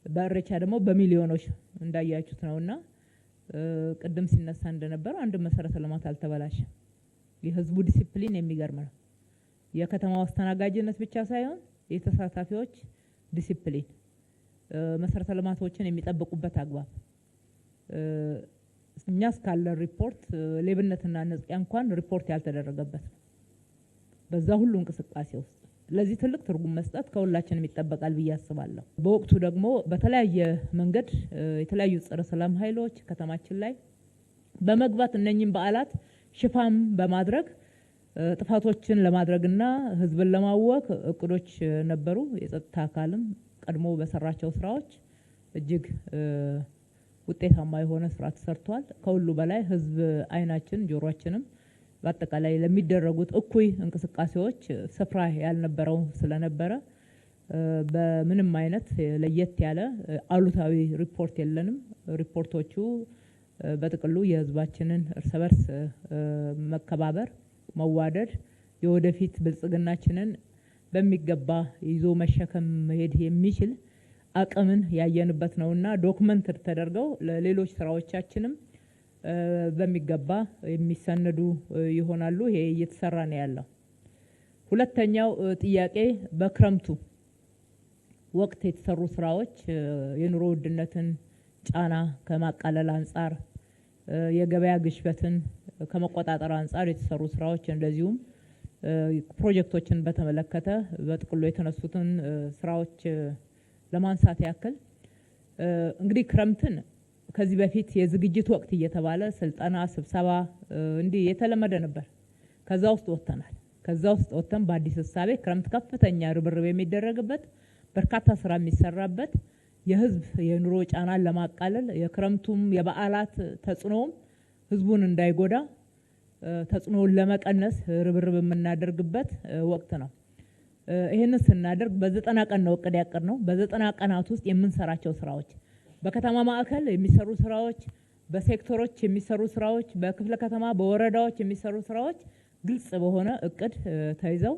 በእሬቻ ደግሞ በሚሊዮኖች እንዳያችሁት ነውና ቅድም ሲነሳ እንደነበረው አንድ መሰረተ ልማት አልተበላሸም። የህዝቡ ዲሲፕሊን የሚገርም ነው። የከተማው አስተናጋጅነት ብቻ ሳይሆን የተሳታፊዎች ዲሲፕሊን፣ መሰረተ ልማቶችን የሚጠብቁበት አግባብ እኛ እስካለ ሪፖርት ሌብነትና ንጽቂያ እንኳን ሪፖርት ያልተደረገበት ነው በዛ ሁሉ እንቅስቃሴ ውስጥ። ለዚህ ትልቅ ትርጉም መስጠት ከሁላችንም ይጠበቃል ብዬ አስባለሁ። በወቅቱ ደግሞ በተለያየ መንገድ የተለያዩ ጸረ ሰላም ኃይሎች ከተማችን ላይ በመግባት እነኚህን በዓላት ሽፋን በማድረግ ጥፋቶችን ለማድረግና ህዝብን ለማወክ እቅዶች ነበሩ። የጸጥታ አካልም ቀድሞ በሰራቸው ስራዎች እጅግ ውጤታማ የሆነ ስራ ተሰርቷል። ከሁሉ በላይ ህዝብ አይናችን ጆሮአችንም በአጠቃላይ ለሚደረጉት እኩይ እንቅስቃሴዎች ስፍራ ያልነበረው ስለነበረ በምንም አይነት ለየት ያለ አሉታዊ ሪፖርት የለንም። ሪፖርቶቹ በጥቅሉ የህዝባችንን እርስ በርስ መከባበር፣ መዋደድ፣ የወደፊት ብልጽግናችንን በሚገባ ይዞ መሸከም መሄድ የሚችል አቅምን ያየንበት ነውና ዶክመንት ተደርገው ለሌሎች ስራዎቻችንም በሚገባ የሚሰነዱ ይሆናሉ። ይሄ እየተሰራ ነው ያለው። ሁለተኛው ጥያቄ በክረምቱ ወቅት የተሰሩ ስራዎች የኑሮ ውድነትን ጫና ከማቃለል አንጻር፣ የገበያ ግሽበትን ከመቆጣጠር አንጻር የተሰሩ ስራዎች እንደዚሁም ፕሮጀክቶችን በተመለከተ በጥቅሉ የተነሱትን ስራዎች ለማንሳት ያክል እንግዲህ ክረምትን ከዚህ በፊት የዝግጅት ወቅት እየተባለ ስልጠና፣ ስብሰባ እንዲህ የተለመደ ነበር። ከዛ ውስጥ ወጥተናል። ከዛ ውስጥ ወጥተን በአዲስ እሳቤ ክረምት ከፍተኛ ርብርብ የሚደረግበት በርካታ ስራ የሚሰራበት የህዝብ የኑሮ ጫናን ለማቃለል የክረምቱም የበዓላት ተጽዕኖም ህዝቡን እንዳይጎዳ ተጽዕኖውን ለመቀነስ ርብርብ የምናደርግበት ወቅት ነው። ይሄንን ስናደርግ በ90 ቀን ነው እቅድ ያቀድነው። በ90 ቀናት ውስጥ የምንሰራቸው ስራዎች በከተማ ማዕከል የሚሰሩ ስራዎች፣ በሴክተሮች የሚሰሩ ስራዎች፣ በክፍለ ከተማ በወረዳዎች የሚሰሩ ስራዎች ግልጽ በሆነ እቅድ ተይዘው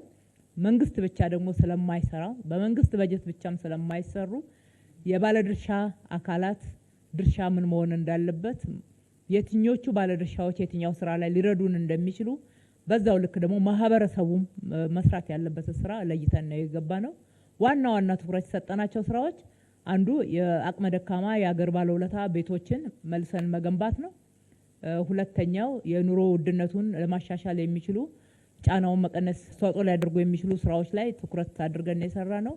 መንግስት ብቻ ደግሞ ስለማይሰራ በመንግስት በጀት ብቻም ስለማይሰሩ የባለድርሻ አካላት ድርሻ ምን መሆን እንዳለበት የትኞቹ ባለድርሻዎች የትኛው ስራ ላይ ሊረዱን እንደሚችሉ በዛው ልክ ደግሞ ማህበረሰቡም መስራት ያለበት ስራ ለይተን ነው የገባ ነው። ዋና ዋና ትኩረት የሰጠናቸው ስራዎች አንዱ የአቅመ ደካማ የአገር ባለውለታ ቤቶችን መልሰን መገንባት ነው። ሁለተኛው የኑሮ ውድነቱን ለማሻሻል የሚችሉ ጫናውን መቀነስ አስተዋጽኦ ሊያደርጉ የሚችሉ ስራዎች ላይ ትኩረት አድርገን የሰራ ነው።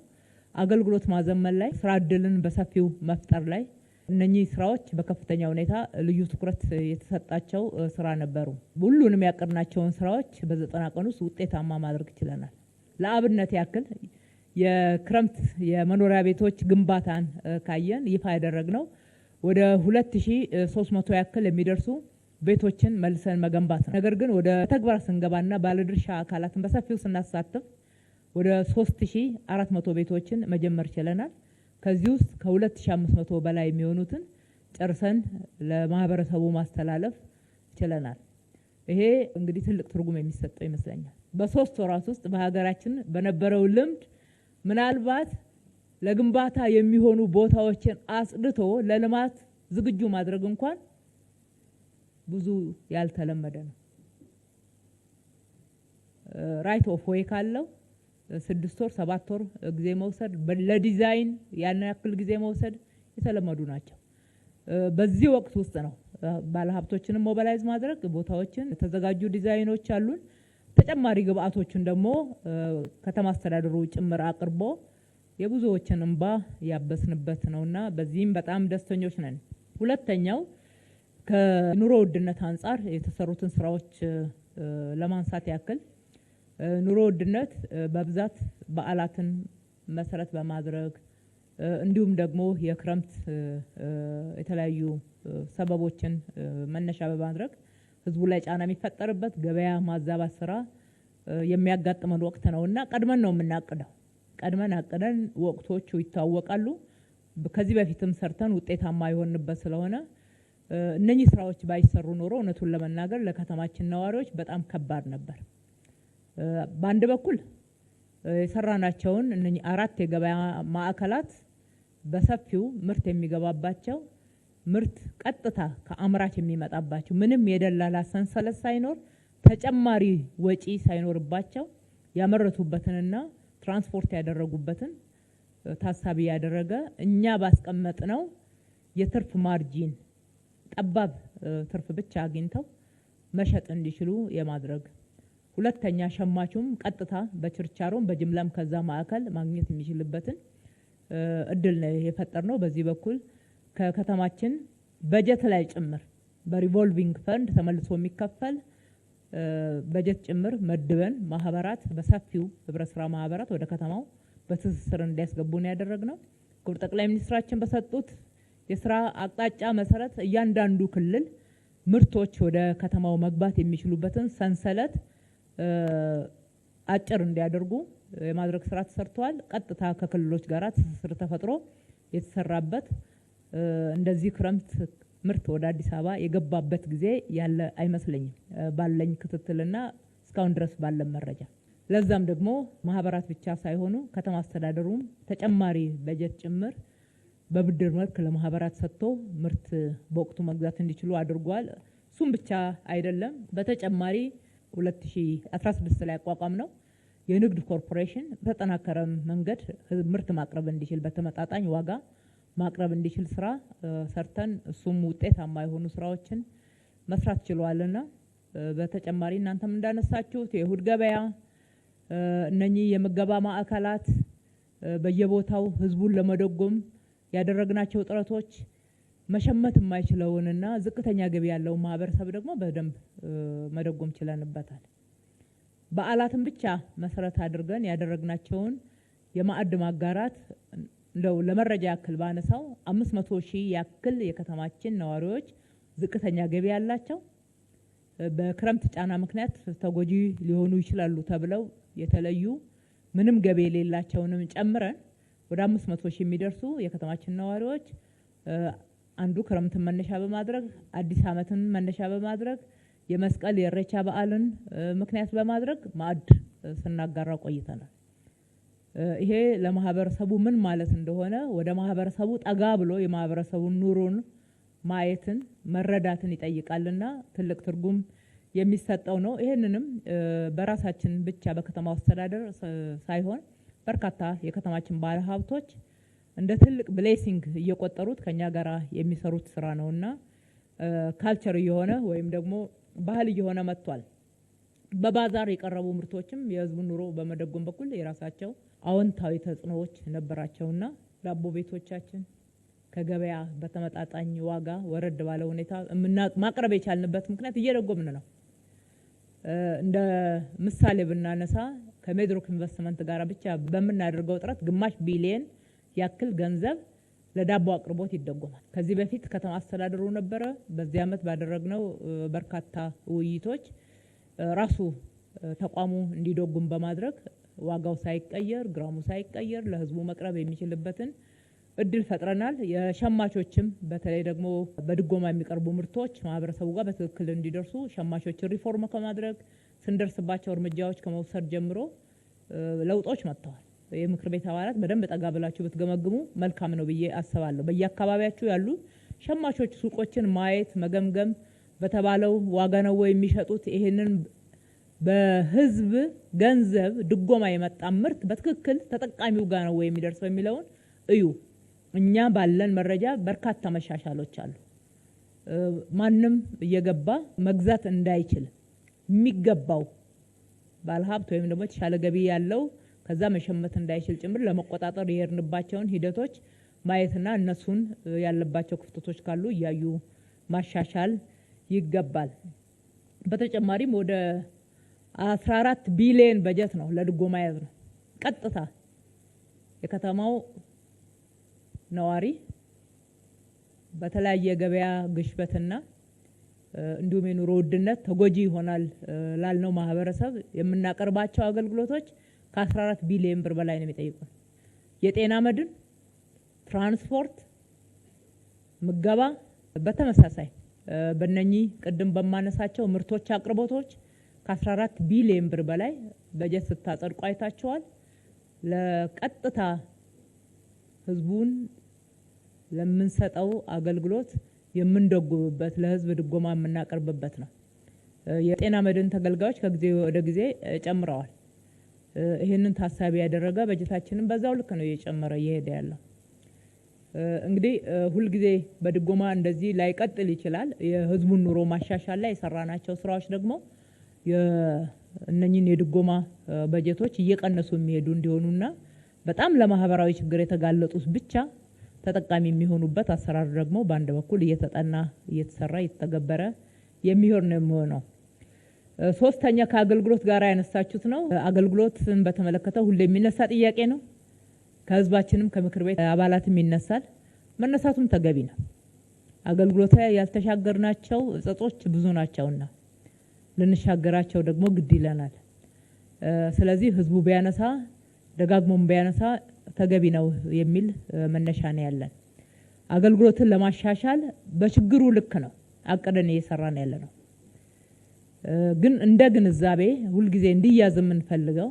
አገልግሎት ማዘመን ላይ፣ ስራ እድልን በሰፊው መፍጠር ላይ እነኚህ ስራዎች በከፍተኛ ሁኔታ ልዩ ትኩረት የተሰጣቸው ስራ ነበሩ። ሁሉንም ያቀድናቸውን ስራዎች በ90 ቀን ውስጥ ውጤታማ ማድረግ ችለናል። ለአብነት ያክል የክረምት የመኖሪያ ቤቶች ግንባታን ካየን ይፋ ያደረግነው ወደ 2300 ያክል የሚደርሱ ቤቶችን መልሰን መገንባት ነው። ነገር ግን ወደ ተግባር ስንገባና ባለድርሻ አካላትን በሰፊው ስናሳትፍ ወደ 3400 ቤቶችን መጀመር ችለናል። ከዚህ ውስጥ ከ2500 በላይ የሚሆኑትን ጨርሰን ለማህበረሰቡ ማስተላለፍ ችለናል። ይሄ እንግዲህ ትልቅ ትርጉም የሚሰጠው ይመስለኛል። በ3 ወራት ውስጥ በሀገራችን በነበረው ልምድ ምናልባት ለግንባታ የሚሆኑ ቦታዎችን አጽድቶ ለልማት ዝግጁ ማድረግ እንኳን ብዙ ያልተለመደ ነው። ራይት ኦፍ ዌይ ካለው 6 ወር 7 ወር ጊዜ መውሰድ፣ ለዲዛይን ያን ያክል ጊዜ መውሰድ የተለመዱ ናቸው። በዚህ ወቅት ውስጥ ነው ባለሀብቶችንም ሞባላይዝ ማድረግ ቦታዎችን የተዘጋጁ ዲዛይኖች አሉን። ተጨማሪ ግብአቶችን ደግሞ ከተማ አስተዳደሩ ጭምር አቅርቦ የብዙዎችን እንባ ያበስንበት ነውና በዚህም በጣም ደስተኞች ነን። ሁለተኛው ከኑሮ ውድነት አንጻር የተሰሩትን ስራዎች ለማንሳት ያክል ኑሮ ውድነት በብዛት በዓላትን መሰረት በማድረግ እንዲሁም ደግሞ የክረምት የተለያዩ ሰበቦችን መነሻ በማድረግ ህዝቡ ላይ ጫና የሚፈጠርበት ገበያ ማዛባት ስራ የሚያጋጥመን ወቅት ነውና ቀድመን ነው የምናቅደው። ቀድመን አቅደን ወቅቶቹ ይታወቃሉ። ከዚህ በፊትም ሰርተን ውጤታማ የሆንበት ስለሆነ እነኚህ ስራዎች ባይሰሩ ኖሮ እውነቱን ለመናገር ለከተማችን ነዋሪዎች በጣም ከባድ ነበር። በአንድ በኩል የሰራናቸውን እነኚህ 4 የገበያ ማዕከላት በሰፊው ምርት የሚገባባቸው ምርት ቀጥታ ከአምራች የሚመጣባቸው ምንም የደላላ ሰንሰለት ሳይኖር ተጨማሪ ወጪ ሳይኖርባቸው ያመረቱበትንና ትራንስፖርት ያደረጉበትን ታሳቢ ያደረገ እኛ ባስቀመጥነው የትርፍ ማርጂን ጠባብ ትርፍ ብቻ አግኝተው መሸጥ እንዲችሉ የማድረግ ሁለተኛ ሸማቹም ቀጥታ በችርቻሮም በጅምላም ከዛ ማዕከል ማግኘት የሚችልበትን እድል ነው የፈጠርነው። በዚህ በኩል ከከተማችን በጀት ላይ ጭምር በሪቮልቪንግ ፈንድ ተመልሶ የሚከፈል በጀት ጭምር መድበን ማህበራት በሰፊው ህብረት ስራ ማህበራት ወደ ከተማው በትስስር እንዲያስገቡን ያደረግነው። ክቡር ጠቅላይ ሚኒስትራችን በሰጡት የስራ አቅጣጫ መሰረት እያንዳንዱ ክልል ምርቶች ወደ ከተማው መግባት የሚችሉበትን ሰንሰለት አጭር እንዲያደርጉ የማድረግ ስራ ተሰርቷል። ቀጥታ ከክልሎች ጋር ትስስር ተፈጥሮ የተሰራበት እንደዚህ ክረምት ምርት ወደ አዲስ አበባ የገባበት ጊዜ ያለ አይመስለኝም ባለኝ ክትትልና እስካሁን ድረስ ባለ መረጃ። ለዛም ደግሞ ማህበራት ብቻ ሳይሆኑ ከተማ አስተዳደሩም ተጨማሪ በጀት ጭምር በብድር መልክ ለማህበራት ሰጥቶ ምርት በወቅቱ መግዛት እንዲችሉ አድርጓል። እሱም ብቻ አይደለም። በተጨማሪ 2016 ላይ አቋቋም ነው የንግድ ኮርፖሬሽን በተጠናከረ መንገድ ምርት ማቅረብ እንዲችል በተመጣጣኝ ዋጋ ማቅረብ እንዲችል ስራ ሰርተን እሱም ውጤታማ የሆኑ ስራዎችን መስራት ችሏልና በተጨማሪ እናንተም እንዳነሳችሁት የእሁድ ገበያ እነኚህ የምገባ ማዕከላት በየቦታው ህዝቡን ለመደጎም ያደረግናቸው ጥረቶች መሸመት የማይችለውንና ዝቅተኛ ገቢ ያለው ማህበረሰብ ደግሞ በደንብ መደጎም ችለንበታል። በዓላትን ብቻ መሰረት አድርገን ያደረግናቸውን የማዕድ ማጋራት እንደው ለመረጃ ያክል ባነሳው 500,000 ያክል የከተማችን ነዋሪዎች ዝቅተኛ ገቢ ያላቸው በክረምት ጫና ምክንያት ተጎጂ ሊሆኑ ይችላሉ ተብለው የተለዩ ምንም ገቢ የሌላቸውንም ጨምረን ወደ 500,000 የሚደርሱ የከተማችን ነዋሪዎች አንዱ ክረምትን መነሻ በማድረግ አዲስ ዓመትን መነሻ በማድረግ የመስቀል የኢሬቻ በዓልን ምክንያት በማድረግ ማዕድ ስናጋራ ቆይተናል። ይሄ ለማህበረሰቡ ምን ማለት እንደሆነ ወደ ማህበረሰቡ ጠጋ ብሎ የማህበረሰቡን ኑሮን ማየትን መረዳትን ይጠይቃልና ትልቅ ትርጉም የሚሰጠው ነው። ይሄንንም በራሳችን ብቻ በከተማው አስተዳደር ሳይሆን በርካታ የከተማችን ባለ ሀብቶች እንደ ትልቅ ብሌሲንግ እየቆጠሩት ከኛ ጋር የሚሰሩት ስራ ነውና ካልቸር እየሆነ ወይም ደግሞ ባህል እየሆነ መጥቷል። በባዛር የቀረቡ ምርቶችም የህዝቡን ኑሮ በመደጎም በኩል የራሳቸው አዎንታዊ ተጽዕኖዎች ነበራቸውና ዳቦ ቤቶቻችን ከገበያ በተመጣጣኝ ዋጋ ወረድ ባለ ሁኔታ ማቅረብ የቻልንበት ምክንያት እየደጎምን ነው። እንደ ምሳሌ ብናነሳ ከሜድሮክ ኢንቨስትመንት ጋር ብቻ በመናደርገው ጥረት ግማሽ ቢሊየን ያክል ገንዘብ ለዳቦ አቅርቦት ይደጎማል። ከዚህ በፊት ከተማ አስተዳደሩ ነበረ። በዚህ ዓመት ባደረግነው በርካታ ውይይቶች ራሱ ተቋሙ እንዲደጉም በማድረግ ዋጋው ሳይቀየር ግራሙ ሳይቀየር ለህዝቡ መቅረብ የሚችልበትን እድል ፈጥረናል። የሸማቾችም በተለይ ደግሞ በድጎማ የሚቀርቡ ምርቶች ማህበረሰቡ ጋር በትክክል እንዲደርሱ ሸማቾችን ሪፎርም ከማድረግ ስንደርስባቸው እርምጃዎች ከመውሰድ ጀምሮ ለውጦች መጥተዋል። የምክር ቤት አባላት በደንብ ጠጋ ብላችሁ ብትገመግሙ መልካም ነው ብዬ አስባለሁ። በየአካባቢያችሁ ያሉ ሸማቾች ሱቆችን ማየት መገምገም በተባለው ዋጋ ነው ወይ የሚሸጡት፣ ይሄንን በህዝብ ገንዘብ ድጎማ የመጣ ምርት በትክክል ተጠቃሚው ጋር ነው ወይ የሚደርሰው የሚለውን እዩ። እኛ ባለን መረጃ በርካታ መሻሻሎች አሉ። ማንም እየገባ መግዛት እንዳይችል የሚገባው ባለሀብት ወይም ደግሞ የተሻለ ገቢ ያለው ከዛ መሸመት እንዳይችል ጭምር ለመቆጣጠር የሄድንባቸውን ሂደቶች ማየትና እነሱን ያለባቸው ክፍተቶች ካሉ እያዩ ማሻሻል ይገባል። በተጨማሪም ወደ 14 ቢሊዮን በጀት ነው ለድጎማ ያዝ ነው። ቀጥታ የከተማው ነዋሪ በተለያየ ገበያ ግሽበትና እንዲሁም የኑሮ ውድነት ተጎጂ ይሆናል ላልነው ማህበረሰብ የምናቀርባቸው አገልግሎቶች ከ14 ቢሊዮን ብር በላይ ነው የሚጠይቁት። የጤና መድን፣ ትራንስፖርት፣ ምገባ በተመሳሳይ በእነኚህ ቅድም በማነሳቸው ምርቶች አቅርቦቶች ከ14 ቢሊዮን ብር በላይ በጀት ስታጸድቁ አይታችኋል። ለቀጥታ ህዝቡን ለምንሰጠው አገልግሎት የምንደጉምበት ለህዝብ ድጎማ የምናቀርብበት ነው። የጤና መድን ተገልጋዮች ከጊዜ ወደ ጊዜ ጨምረዋል። ይህንን ታሳቢ ያደረገ በጀታችንን በዛው ልክ ነው እየጨመረ እየሄደ ያለው። እንግዲህ ሁልጊዜ በድጎማ እንደዚህ ላይቀጥል ይችላል። የህዝቡን ኑሮ ማሻሻል ላይ የሰራናቸው ስራዎች ደግሞ እነኚህን የድጎማ በጀቶች እየቀነሱ የሚሄዱ እንዲሆኑና በጣም ለማህበራዊ ችግር የተጋለጡት ብቻ ተጠቃሚ የሚሆኑበት አሰራር ደግሞ በአንድ በኩል እየተጠና እየተሰራ እየተገበረ የሚሆን ነው የሚሆነው። ሶስተኛ ከአገልግሎት ጋር ያነሳችሁት ነው። አገልግሎትን በተመለከተ ሁሌ የሚነሳ ጥያቄ ነው። ከህዝባችንም ከምክር ቤት አባላትም ይነሳል። መነሳቱም ተገቢ ነው። አገልግሎት ያልተሻገርናቸው እጸጾች ብዙ ናቸውና ልንሻገራቸው ደግሞ ግድ ይለናል። ስለዚህ ህዝቡ ቢያነሳ ደጋግሞም ቢያነሳ ተገቢ ነው የሚል መነሻ ነው ያለን። አገልግሎትን ለማሻሻል በችግሩ ልክ ነው አቅደን እየሰራን ያለነው። ግን እንደ ግንዛቤ ሁልጊዜ እንዲያዝ የምንፈልገው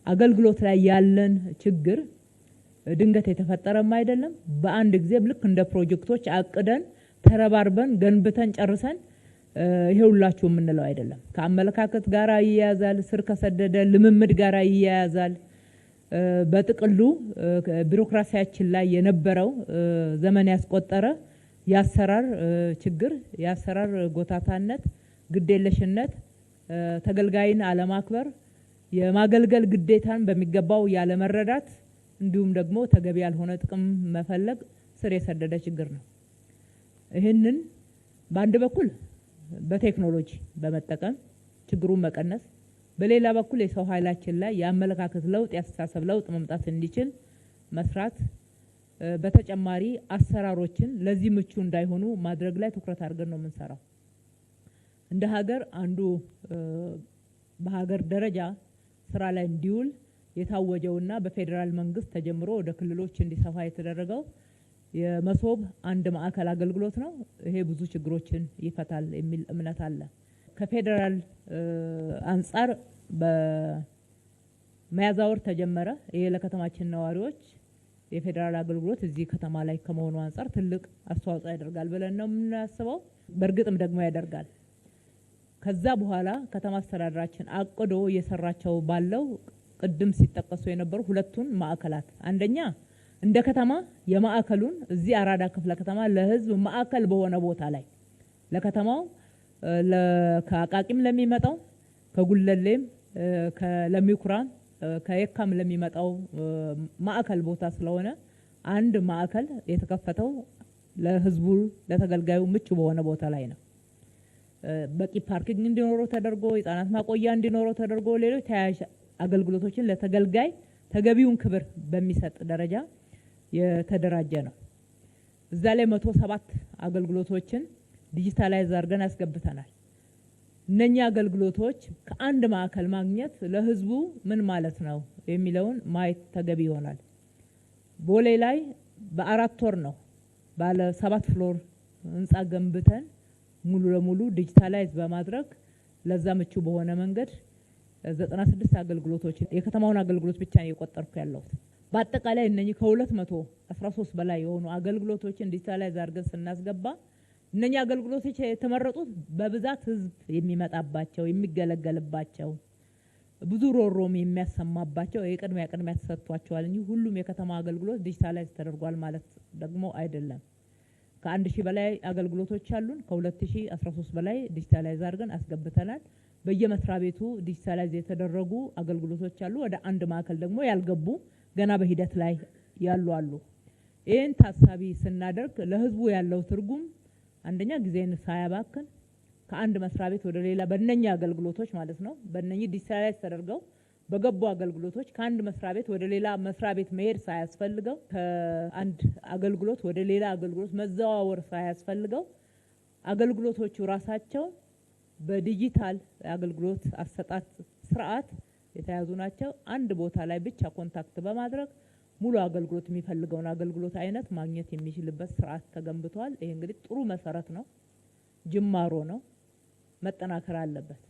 አገልግሎት ላይ ያለን ችግር ድንገት የተፈጠረም አይደለም። በአንድ ጊዜ ልክ እንደ ፕሮጀክቶች አቅደን ተረባርበን ገንብተን ጨርሰን ይሄ ሁላችሁ የምንለው አይደለም። ከአመለካከት ጋር ይያያዛል፣ ስር ከሰደደ ልምምድ ጋር ይያያዛል። በጥቅሉ ቢሮክራሲያችን ላይ የነበረው ዘመን ያስቆጠረ የአሰራር ችግር፣ የአሰራር ጎታታነት፣ ግዴለሽነት፣ ተገልጋይን አለማክበር፣ የማገልገል ግዴታን በሚገባው ያለመረዳት እንዲሁም ደግሞ ተገቢ ያልሆነ ጥቅም መፈለግ ስር የሰደደ ችግር ነው። ይህንን በአንድ በኩል በቴክኖሎጂ በመጠቀም ችግሩን መቀነስ፣ በሌላ በኩል የሰው ኃይላችን ላይ የአመለካከት ለውጥ የአስተሳሰብ ለውጥ መምጣት እንዲችል መስራት፣ በተጨማሪ አሰራሮችን ለዚህ ምቹ እንዳይሆኑ ማድረግ ላይ ትኩረት አድርገን ነው የምንሰራው። እንደ ሀገር አንዱ በሀገር ደረጃ ስራ ላይ እንዲውል የታወጀውና በፌዴራል መንግስት ተጀምሮ ወደ ክልሎች እንዲሰፋ የተደረገው የመሶብ አንድ ማዕከል አገልግሎት ነው። ይሄ ብዙ ችግሮችን ይፈታል የሚል እምነት አለ። ከፌዴራል አንጻር በሚያዝያ ወር ተጀመረ። ይሄ ለከተማችን ነዋሪዎች የፌዴራል አገልግሎት እዚህ ከተማ ላይ ከመሆኑ አንጻር ትልቅ አስተዋጽኦ ያደርጋል ብለን ነው የምናስበው። በእርግጥም ደግሞ ያደርጋል። ከዛ በኋላ ከተማ አስተዳደራችን አቅዶ እየሰራቸው ባለው ቅድም ሲጠቀሱ የነበሩ ሁለቱን ማዕከላት አንደኛ እንደ ከተማ የማዕከሉን እዚህ አራዳ ክፍለ ከተማ ለህዝብ ማዕከል በሆነ ቦታ ላይ ለከተማው ከአቃቂም ለሚመጣው ከጉለሌም ከለሚኩራም ከየካም ለሚመጣው ማዕከል ቦታ ስለሆነ አንድ ማዕከል የተከፈተው ለህዝቡ ለተገልጋዩ ምቹ በሆነ ቦታ ላይ ነው። በቂ ፓርኪንግ እንዲኖረው ተደርጎ የህፃናት ማቆያ እንዲኖረው ተደርጎ ሌሎች ተያያዥ አገልግሎቶችን ለተገልጋይ ተገቢውን ክብር በሚሰጥ ደረጃ የተደራጀ ነው። እዛ ላይ 107 አገልግሎቶችን ዲጂታላይዝ አድርገን አስገብተናል። እነኛ አገልግሎቶች ከአንድ ማዕከል ማግኘት ለህዝቡ ምን ማለት ነው የሚለውን ማየት ተገቢ ይሆናል። ቦሌ ላይ በ4 ወር ነው ባለ 7 ፍሎር ህንጻ ገንብተን ሙሉ ለሙሉ ዲጂታላይዝ በማድረግ ለዛ ምቹ በሆነ መንገድ 96 አገልግሎቶች የከተማውን አገልግሎት ብቻ ነው የቆጠርኩ ያለሁት። በአጠቃላይ እነኚህ ከ213 በላይ የሆኑ አገልግሎቶችን ዲጂታላይዝ አድርገን ስናስገባ እነኚህ አገልግሎቶች የተመረጡት በብዛት ህዝብ የሚመጣባቸው የሚገለገልባቸው ብዙ ሮሮም የሚያሰማባቸው የቅድሚያ ተሰጥቷቸዋል እንጂ ሁሉም የከተማ አገልግሎት ዲጂታላይዝ ተደርጓል ማለት ደግሞ አይደለም። ከ1000 በላይ አገልግሎቶች አሉን። ከ2013 በላይ ዲጂታላይዝ አድርገን አስገብተናል። በየመስሪያ ቤቱ ዲጂታላይዝ የተደረጉ አገልግሎቶች አሉ። ወደ አንድ ማዕከል ደግሞ ያልገቡ ገና በሂደት ላይ ያሉ አሉ። ይህን ታሳቢ ስናደርግ ለህዝቡ ያለው ትርጉም አንደኛ ጊዜን ሳያባክን፣ ከአንድ መስሪያ ቤት ወደ ሌላ በእነኛ አገልግሎቶች ማለት ነው በእነኚህ ዲጂታላይዝ ተደርገው በገቡ አገልግሎቶች ከአንድ መስሪያ ቤት ወደ ሌላ መስሪያ ቤት መሄድ ሳያስፈልገው ከአንድ አገልግሎት ወደ ሌላ አገልግሎት መዘዋወር ሳያስፈልገው አገልግሎቶቹ ራሳቸው በዲጂታል አገልግሎት አሰጣጥ ስርዓት የተያዙ ናቸው። አንድ ቦታ ላይ ብቻ ኮንታክት በማድረግ ሙሉ አገልግሎት የሚፈልገውን አገልግሎት አይነት ማግኘት የሚችልበት ስርዓት ተገንብቷል። ይሄ እንግዲህ ጥሩ መሰረት ነው፣ ጅማሮ ነው፣ መጠናከር አለበት።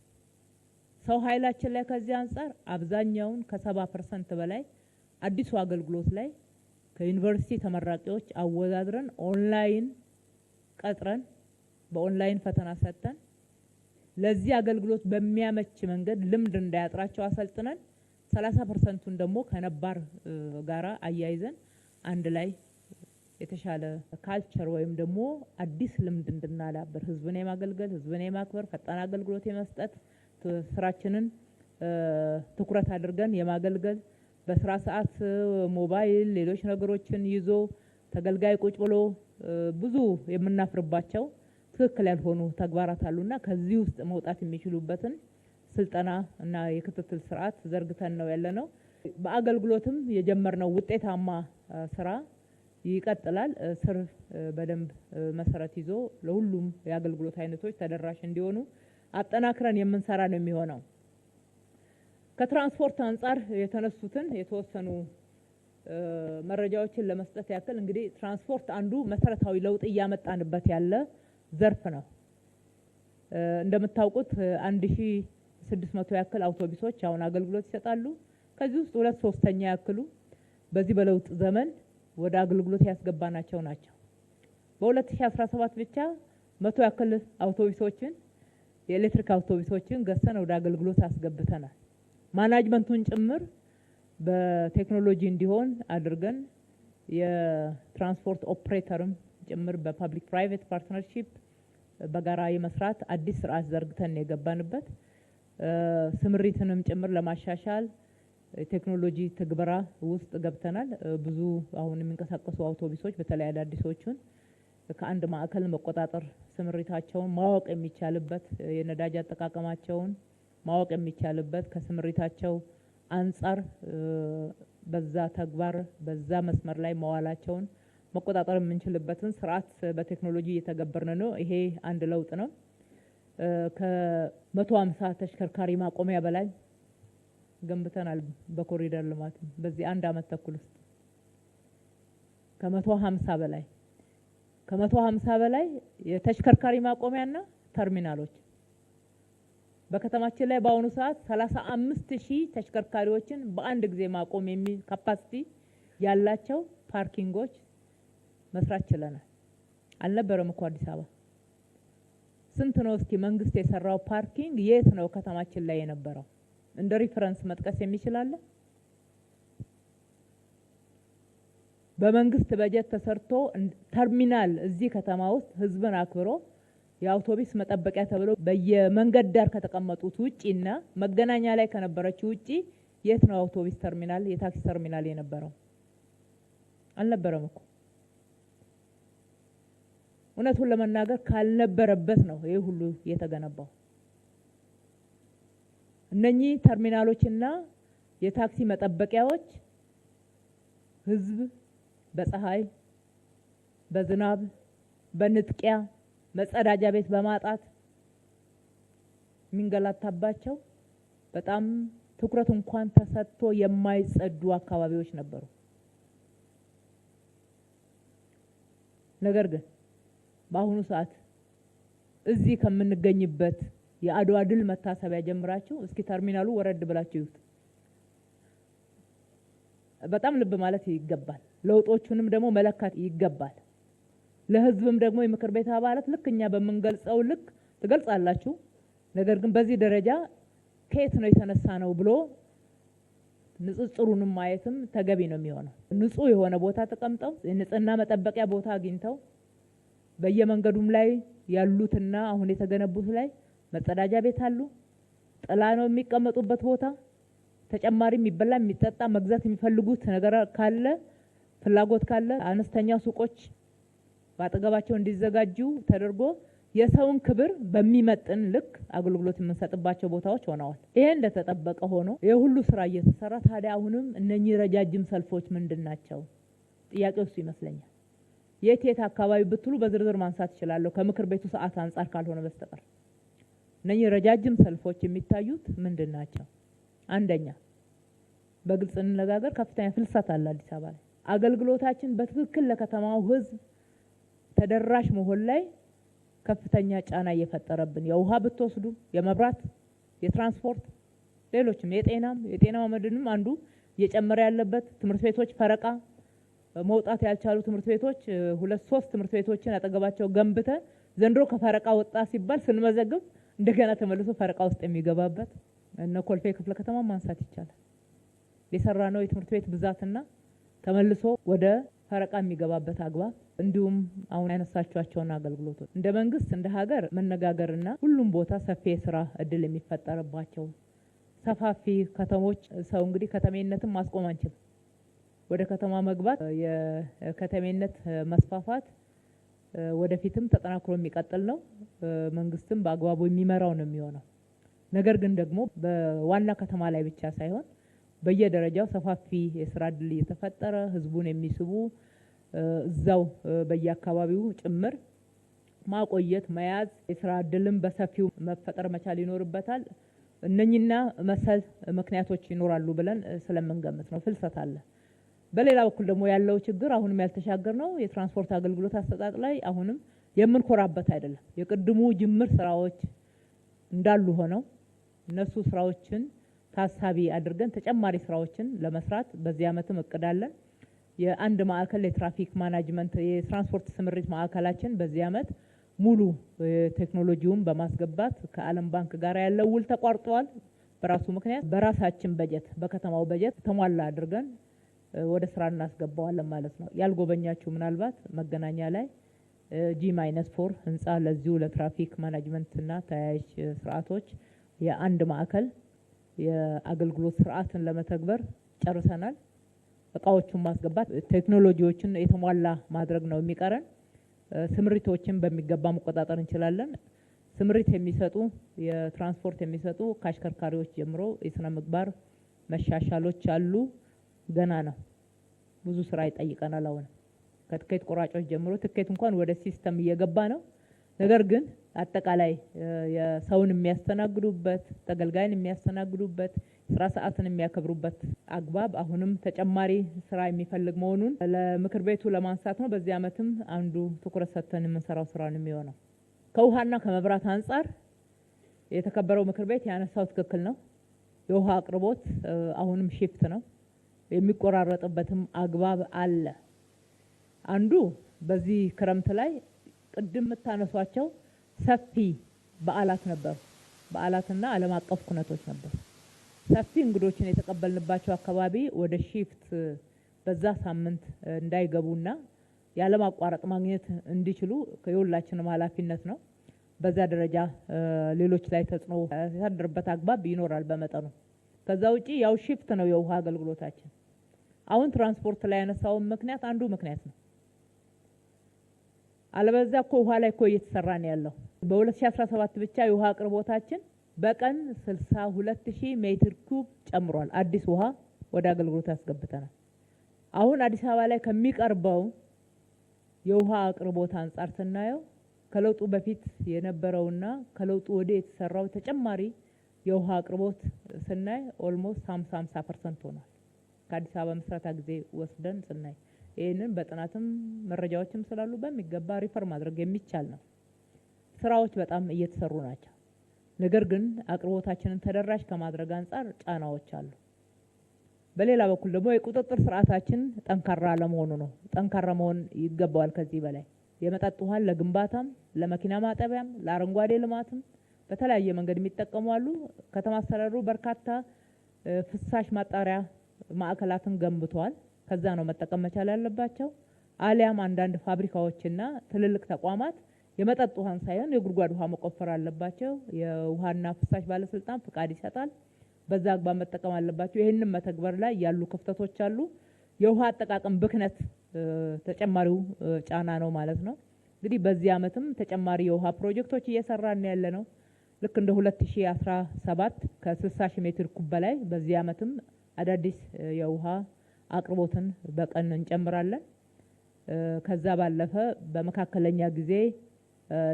ሰው ኃይላችን ላይ ከዚህ አንጻር አብዛኛውን ከ70% በላይ አዲሱ አገልግሎት ላይ ከዩኒቨርሲቲ ተመራቂዎች አወዳድረን ኦንላይን ቀጥረን በኦንላይን ፈተና ሰጥተን ለዚህ አገልግሎት በሚያመች መንገድ ልምድ እንዳያጥራቸው አሰልጥነን 30%ን ደግሞ ከነባር ጋራ አያይዘን አንድ ላይ የተሻለ ካልቸር ወይም ደግሞ አዲስ ልምድ እንድናዳብር ህዝብን የማገልገል ህዝብን የማክበር ፈጣን አገልግሎት የመስጠት ስራችንን ትኩረት አድርገን የማገልገል በስራ ሰዓት ሞባይል ሌሎች ነገሮችን ይዞ ተገልጋይ ቁጭ ብሎ ብዙ የምናፍርባቸው ትክክል ያልሆኑ ተግባራት አሉና ከዚህ ውስጥ መውጣት የሚችሉበትን ስልጠና እና የክትትል ስርዓት ዘርግተን ነው ያለነው። በአገልግሎትም የጀመርነው ውጤታማ ስራ ይቀጥላል። ስር በደንብ መሰረት ይዞ ለሁሉም የአገልግሎት አይነቶች ተደራሽ እንዲሆኑ አጠናክረን የምንሰራ ነው የሚሆነው። ከትራንስፖርት አንጻር የተነሱትን የተወሰኑ መረጃዎችን ለመስጠት ያክል እንግዲህ ትራንስፖርት አንዱ መሰረታዊ ለውጥ እያመጣንበት ያለ ዘርፍ ነው። እንደምታውቁት 1600 ያክል አውቶቡሶች አሁን አገልግሎት ይሰጣሉ። ከዚህ ውስጥ 2/3 ያክሉ በዚህ በለውጥ ዘመን ወደ አገልግሎት ያስገባናቸው ናቸው። በ2017 ብቻ 100 ያክል አውቶቡሶችን የኤሌክትሪክ አውቶቡሶችን ገዝተን ወደ አገልግሎት አስገብተናል። ማናጅመንቱን ጭምር በቴክኖሎጂ እንዲሆን አድርገን የትራንስፖርት ኦፕሬተርም ጭምር በፐብሊክ ፕራይቬት ፓርትነርሺፕ በጋራ የመስራት አዲስ ስርዓት ዘርግተን የገባንበት ስምሪትንም ጭምር ለማሻሻል ቴክኖሎጂ ትግበራ ውስጥ ገብተናል። ብዙ አሁን የሚንቀሳቀሱ አውቶቡሶች በተለይ አዳዲሶቹን ከአንድ ማዕከል መቆጣጠር ስምሪታቸውን ማወቅ የሚቻልበት የነዳጅ አጠቃቀማቸውን ማወቅ የሚቻልበት ከስምሪታቸው አንጻር በዛ ተግባር በዛ መስመር ላይ መዋላቸውን መቆጣጠር የምንችልበትን ስርዓት በቴክኖሎጂ እየተገበርን ነው። ይሄ አንድ ለውጥ ነው። ከ150 ተሽከርካሪ ማቆሚያ በላይ ገንብተናል። በኮሪደር ልማት በዚህ አንድ አመት ተኩል ውስጥ ከ150 በላይ የተሽከርካሪ ማቆሚያና ተርሚናሎች በከተማችን ላይ በአሁኑ ሰዓት 35,000 ተሽከርካሪዎችን በአንድ ጊዜ ማቆም የሚል ካፓሲቲ ያላቸው ፓርኪንጎች መስራት ችለናል። አልነበረም እኮ አዲስ አበባ። ስንት ነው እስኪ መንግስት የሰራው ፓርኪንግ የት ነው ከተማችን ላይ የነበረው? እንደ ሪፈረንስ መጥቀስ የሚችል አለ? በመንግስት በጀት ተሰርቶ ተርሚናል እዚህ ከተማ ውስጥ ህዝብን አክብሮ የአውቶቡስ መጠበቂያ ተብሎ በየመንገድ ዳር ከተቀመጡት ውጪና መገናኛ ላይ ከነበረችው ውጪ የት ነው አውቶቡስ ተርሚናል የታክሲ ተርሚናል የነበረው? አልነበረም እኮ። እውነቱን ለመናገር ካልነበረበት ነው ይሄ ሁሉ የተገነባው። እነኚህ ተርሚናሎችና የታክሲ መጠበቂያዎች ህዝብ በፀሐይ፣ በዝናብ፣ በንጥቂያ መጸዳጃ ቤት በማጣት የሚንገላታባቸው በጣም ትኩረት እንኳን ተሰጥቶ የማይጸዱ አካባቢዎች ነበሩ። ነገር ግን በአሁኑ ሰዓት እዚህ ከምንገኝበት የአድዋ ድል መታሰቢያ ጀምራችሁ እስኪ ተርሚናሉ ወረድ ብላችሁ ይዩት። በጣም ልብ ማለት ይገባል። ለውጦቹንም ደግሞ መለካት ይገባል። ለህዝብም ደግሞ የምክር ቤት አባላት ልክ እኛ በምንገልጸው ልክ ትገልጻላችሁ። ነገር ግን በዚህ ደረጃ ከየት ነው የተነሳ ነው ብሎ ንጽጽሩንም ማየትም ተገቢ ነው የሚሆነው። ንጹህ የሆነ ቦታ ተቀምጠው የንጽህና መጠበቂያ ቦታ አግኝተው በየመንገዱም ላይ ያሉትና አሁን የተገነቡት ላይ መጸዳጃ ቤት አሉ። ጥላ ነው የሚቀመጡበት ቦታ። ተጨማሪ የሚበላ የሚጠጣ መግዛት የሚፈልጉት ነገር ካለ ፍላጎት ካለ አነስተኛ ሱቆች በአጠገባቸው እንዲዘጋጁ ተደርጎ የሰውን ክብር በሚመጥን ልክ አገልግሎት የምንሰጥባቸው ቦታዎች ሆነዋል። ይሄ እንደተጠበቀ ሆኖ የሁሉ ስራ እየተሰራ ታዲያ አሁንም እነኚህ ረጃጅም ሰልፎች ምንድን ናቸው? ጥያቄው እሱ ይመስለኛል። የት አካባቢ ብትሉ በዝርዝር ማንሳት እችላለሁ ከምክር ቤቱ ሰዓት አንጻር ካልሆነ በስተቀር እነኚህ ረጃጅም ሰልፎች የሚታዩት ምንድን ናቸው? አንደኛ በግልጽ እንነጋገር፣ ከፍተኛ ፍልሰት አለ አዲስ አበባ ላይ። አገልግሎታችን በትክክል ለከተማው ህዝብ ተደራሽ መሆን ላይ ከፍተኛ ጫና እየፈጠረብን፣ የውሃ ብትወስዱ፣ የመብራት፣ የትራንስፖርት፣ ሌሎችም የጤና መድንም አንዱ እየጨመረ ያለበት፣ ትምህርት ቤቶች ፈረቃ መውጣት ያልቻሉ ትምህርት ቤቶች 2-3 ትምህርት ቤቶችን አጠገባቸው ገንብተ ዘንድሮ ከፈረቃ ወጣ ሲባል ስንመዘግብ እንደገና ተመልሶ ፈረቃ ውስጥ የሚገባበት እነ ኮልፌ ክፍለ ከተማ ማንሳት ይቻላል። የሰራ ነው የትምህርት ቤት ብዛትና ተመልሶ ወደ ፈረቃ የሚገባበት አግባብ፣ እንዲሁም አሁን ያነሳቸዋቸውን አገልግሎቶች እንደ መንግስት እንደ ሀገር መነጋገርና ሁሉም ቦታ ሰፊ የስራ እድል የሚፈጠርባቸው ሰፋፊ ከተሞች ሰው እንግዲህ ከተሜነትን ማስቆም አንችልም። ወደ ከተማ መግባት የከተሜነት መስፋፋት ወደፊትም ተጠናክሮ የሚቀጥል ነው። መንግስትም በአግባቡ የሚመራው ነው የሚሆነው። ነገር ግን ደግሞ በዋና ከተማ ላይ ብቻ ሳይሆን በየደረጃው ሰፋፊ የስራ እድል እየተፈጠረ ህዝቡን የሚስቡ እዛው በየአካባቢው ጭምር ማቆየት መያዝ የስራ እድልም በሰፊው መፈጠር መቻል ይኖርበታል። እነኚህና መሰል ምክንያቶች ይኖራሉ ብለን ስለምንገምት ነው። ፍልሰት አለ። በሌላ በኩል ደግሞ ያለው ችግር አሁንም ያልተሻገር ነው። የትራንስፖርት አገልግሎት አሰጣጥ ላይ አሁንም የምንኮራበት አይደለም። የቅድሙ ጅምር ስራዎች እንዳሉ ሆነው እነሱ ስራዎችን ታሳቢ አድርገን ተጨማሪ ስራዎችን ለመስራት በዚህ አመትም እቅዳለን። የአንድ ማዕከል የትራፊክ ማናጅመንት የትራንስፖርት ስምሪት ማዕከላችን በዚህ አመት ሙሉ ቴክኖሎጂውን በማስገባት ከዓለም ባንክ ጋር ያለው ውል ተቋርጧል። በራሱ ምክንያት በራሳችን በጀት በከተማው በጀት ተሟላ አድርገን ወደ ስራ እናስገባዋለን ማለት ነው። ያልጎበኛችሁ ምናልባት መገናኛ ላይ G-4 ህንፃ ለዚሁ ለትራፊክ ማናጅመንትና ተያያዥ ስርዓቶች የአንድ ማዕከል የአገልግሎት ስርዓትን ለመተግበር ጨርሰናል። እቃዎቹን ማስገባት ቴክኖሎጂዎችን የተሟላ ማድረግ ነው የሚቀረን። ስምሪቶችን በሚገባ መቆጣጠር እንችላለን። ስምሪት የሚሰጡ የትራንስፖርት የሚሰጡ ከአሽከርካሪዎች ጀምሮ የስነ ምግባር መሻሻሎች አሉ። ገና ነው። ብዙ ስራ ይጠይቀናል። አሁን ከትኬት ቆራጮች ጀምሮ ትኬት እንኳን ወደ ሲስተም እየገባ ነው። ነገር ግን አጠቃላይ የሰውን የሚያስተናግዱበት ተገልጋይን የሚያስተናግዱበት ስራ ሰዓትን የሚያከብሩበት አግባብ አሁንም ተጨማሪ ስራ የሚፈልግ መሆኑን ለምክር ቤቱ ለማንሳት ነው። በዚህ አመትም አንዱ ትኩረት ሰጥተን የምንሰራው ስራ ነው የሚሆነው። ከውሃና ከመብራት አንጻር የተከበረው ምክር ቤት ያነሳው ትክክል ነው። የውሃ አቅርቦት አሁንም ሺፍት ነው። የሚቆራረጥበትም አግባብ አለ። አንዱ በዚህ ክረምት ላይ ቅድም የምታነሷቸው ሰፊ በዓላት ነበሩ። በዓላትና ዓለም አቀፍ ኩነቶች ነበሩ። ሰፊ እንግዶችን የተቀበልንባቸው አካባቢ ወደ ሺፍት በዛ ሳምንት እንዳይገቡና ያለማቋረጥ ማግኘት እንዲችሉ የሁላችንም ኃላፊነት ነው። በዛ ደረጃ ሌሎች ላይ ተጽዕኖ ያሳድርበት አግባብ ይኖራል በመጠኑ። ከዛ ውጪ ያው ሺፍት ነው የውሃ አገልግሎታችን። አሁን ትራንስፖርት ላይ ያነሳውን ምክንያት አንዱ ምክንያት ነው። አለበዛ እኮ ውሃ ላይ እኮ እየተሰራ ነው ያለው። በ2017 ብቻ የውሃ አቅርቦታችን በቀን 62000 ሜትር ኩብ ጨምሯል። አዲስ ውሃ ወደ አገልግሎት ያስገብተናል። አሁን አዲስ አበባ ላይ ከሚቀርበው የውሃ አቅርቦት አንጻር ስናየው ከለውጡ በፊት የነበረውና ከለውጡ ወዲህ የተሰራው ተጨማሪ የውሃ አቅርቦት ስናይ ኦልሞስት 50% ሆኗል። ከአዲስ አበባ ምስረታ ጊዜ ወስደን ስናይ ይህንን በጥናትም መረጃዎችም ስላሉ በሚገባ ሪፈር ማድረግ የሚቻል ነው። ስራዎች በጣም እየተሰሩ ናቸው። ነገር ግን አቅርቦታችንን ተደራሽ ከማድረግ አንጻር ጫናዎች አሉ። በሌላ በኩል ደግሞ የቁጥጥር ስርዓታችን ጠንካራ ለመሆኑ ነው። ጠንካራ መሆን ይገባዋል። ከዚህ በላይ የመጠጥ ውሃን ለግንባታም፣ ለመኪና ማጠቢያም፣ ለአረንጓዴ ልማትም በተለያየ መንገድ የሚጠቀሙ አሉ። ከተማ አስተዳደሩ በርካታ ፍሳሽ ማጣሪያ ማዕከላትን ገንብተዋል። ከዛ ነው መጠቀም መቻል ያለባቸው። አሊያም አንዳንድ ፋብሪካዎችና ትልልቅ ተቋማት የመጠጥ ውሃን ሳይሆን የጉድጓድ ውሃ መቆፈር አለባቸው። የውሃና ፍሳሽ ባለስልጣን ፍቃድ ይሰጣል። በዛ አግባብ መጠቀም አለባቸው። ይህንን መተግበር ላይ ያሉ ክፍተቶች አሉ። የውሃ አጠቃቀም ብክነት ተጨማሪው ጫና ነው ማለት ነው። እንግዲህ በዚህ ዓመትም ተጨማሪ የውሃ ፕሮጀክቶች እየሰራን ያለ ነው። ልክ እንደ 2017 ከ60 ሺህ ሜትር ኩብ በላይ በዚህ ዓመትም አዳዲስ የውሃ አቅርቦትን በቀን እንጨምራለን። ከዛ ባለፈ በመካከለኛ ጊዜ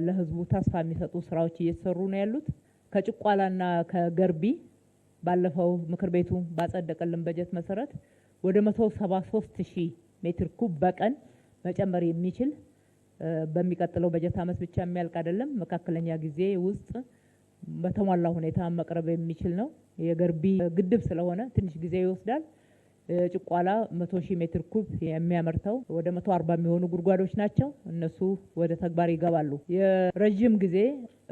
ለህዝቡ ተስፋ የሚሰጡ ስራዎች እየተሰሩ ነው ያሉት። ከጭቋላና ከገርቢ ባለፈው ምክር ቤቱ ባጸደቀልን በጀት መሰረት ወደ 173 ሺህ ሜትር ኩብ በቀን መጨመር የሚችል በሚቀጥለው በጀት ዓመት ብቻ የሚያልቅ አይደለም፣ መካከለኛ ጊዜ ውስጥ በተሟላ ሁኔታ መቅረብ የሚችል ነው። የገርቢ ግድብ ስለሆነ ትንሽ ጊዜ ይወስዳል። ጭቋላ 100 ሺህ ሜትር ኩብ የሚያመርተው ወደ 140 የሚሆኑ ጉድጓዶች ናቸው። እነሱ ወደ ተግባር ይገባሉ። የረጅም ጊዜ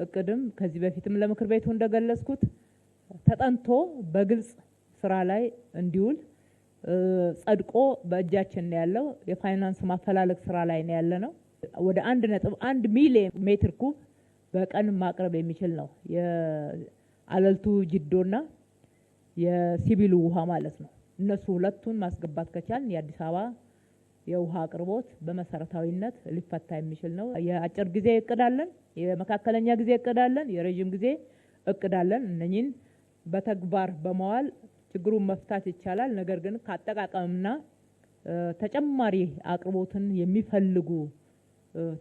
እቅድም ከዚህ በፊትም ለምክር ቤቱ እንደገለጽኩት ተጠንቶ በግልጽ ስራ ላይ እንዲውል ጸድቆ በእጃችን ያለው የፋይናንስ ማፈላለግ ስራ ላይ ነው ያለ ነው። ወደ 1.1 ሚሊዮን ሜትር ኩብ በቀን ማቅረብ የሚችል ነው። የአለልቱ ጅዶና የሲቢሉ ውሃ ማለት ነው። እነሱ ሁለቱን ማስገባት ከቻልን የአዲስ አበባ የውሃ አቅርቦት በመሰረታዊነት ሊፈታ የሚችል ነው። የአጭር ጊዜ እቅድ አለን፣ የመካከለኛ ጊዜ እቅድ አለን፣ የረጅም ጊዜ እቅድ አለን። እነኚህን በተግባር በመዋል ችግሩን መፍታት ይቻላል። ነገር ግን ከአጠቃቀምና ተጨማሪ አቅርቦትን የሚፈልጉ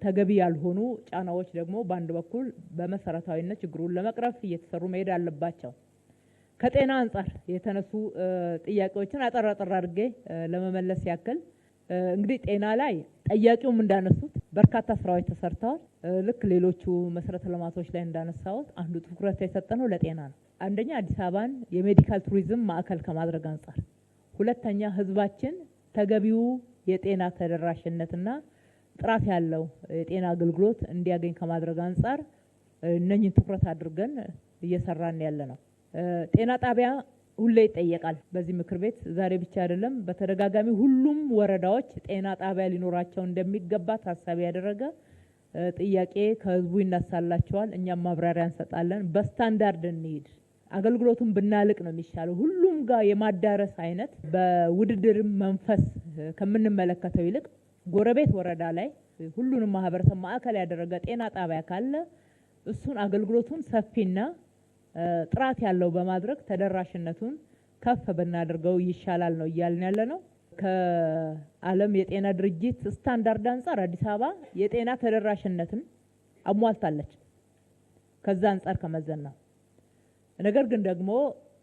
ተገቢ ያልሆኑ ጫናዎች ደግሞ በአንድ በኩል በመሰረታዊነት ችግሩን ለመቅረፍ እየተሰሩ መሄድ አለባቸው። ከጤና አንጻር የተነሱ ጥያቄዎችን አጠር አድርጌ ለመመለስ ያክል እንግዲህ ጤና ላይ ጠያቂውም እንዳነሱት በርካታ ስራዎች ተሰርተዋል። ልክ ሌሎቹ መሰረተ ልማቶች ላይ እንዳነሳሁት አንዱ ትኩረት የሰጠነው ለጤና ነው። አንደኛ አዲስ አበባን የሜዲካል ቱሪዝም ማዕከል ከማድረግ አንጻር፣ ሁለተኛ ህዝባችን ተገቢው የጤና ተደራሽነትና ጥራት ያለው የጤና አገልግሎት እንዲያገኝ ከማድረግ አንጻር እነኚህን ትኩረት አድርገን እየሰራን ያለ ነው። ጤና ጣቢያ ሁሌ ይጠየቃል በዚህ ምክር ቤት። ዛሬ ብቻ አይደለም፣ በተደጋጋሚ ሁሉም ወረዳዎች ጤና ጣቢያ ሊኖራቸው እንደሚገባ ታሳቢ ያደረገ ጥያቄ ከህዝቡ ይነሳላቸዋል። እኛም ማብራሪያ እንሰጣለን። በስታንዳርድ እንሂድ፣ አገልግሎቱን ብናልቅ ነው የሚሻለው። ሁሉም ጋር የማዳረስ አይነት በውድድር መንፈስ ከምንመለከተው ይልቅ ጎረቤት ወረዳ ላይ ሁሉንም ማህበረሰብ ማዕከል ያደረገ ጤና ጣቢያ ካለ እሱን አገልግሎቱን ሰፊና ጥራት ያለው በማድረግ ተደራሽነቱን ከፍ ብናደርገው ይሻላል ነው እያልን ያለ ነው። ከዓለም የጤና ድርጅት ስታንዳርድ አንጻር አዲስ አበባ የጤና ተደራሽነትን አሟልታለች። ከዛ አንጻር ከመዘን ነው። ነገር ግን ደግሞ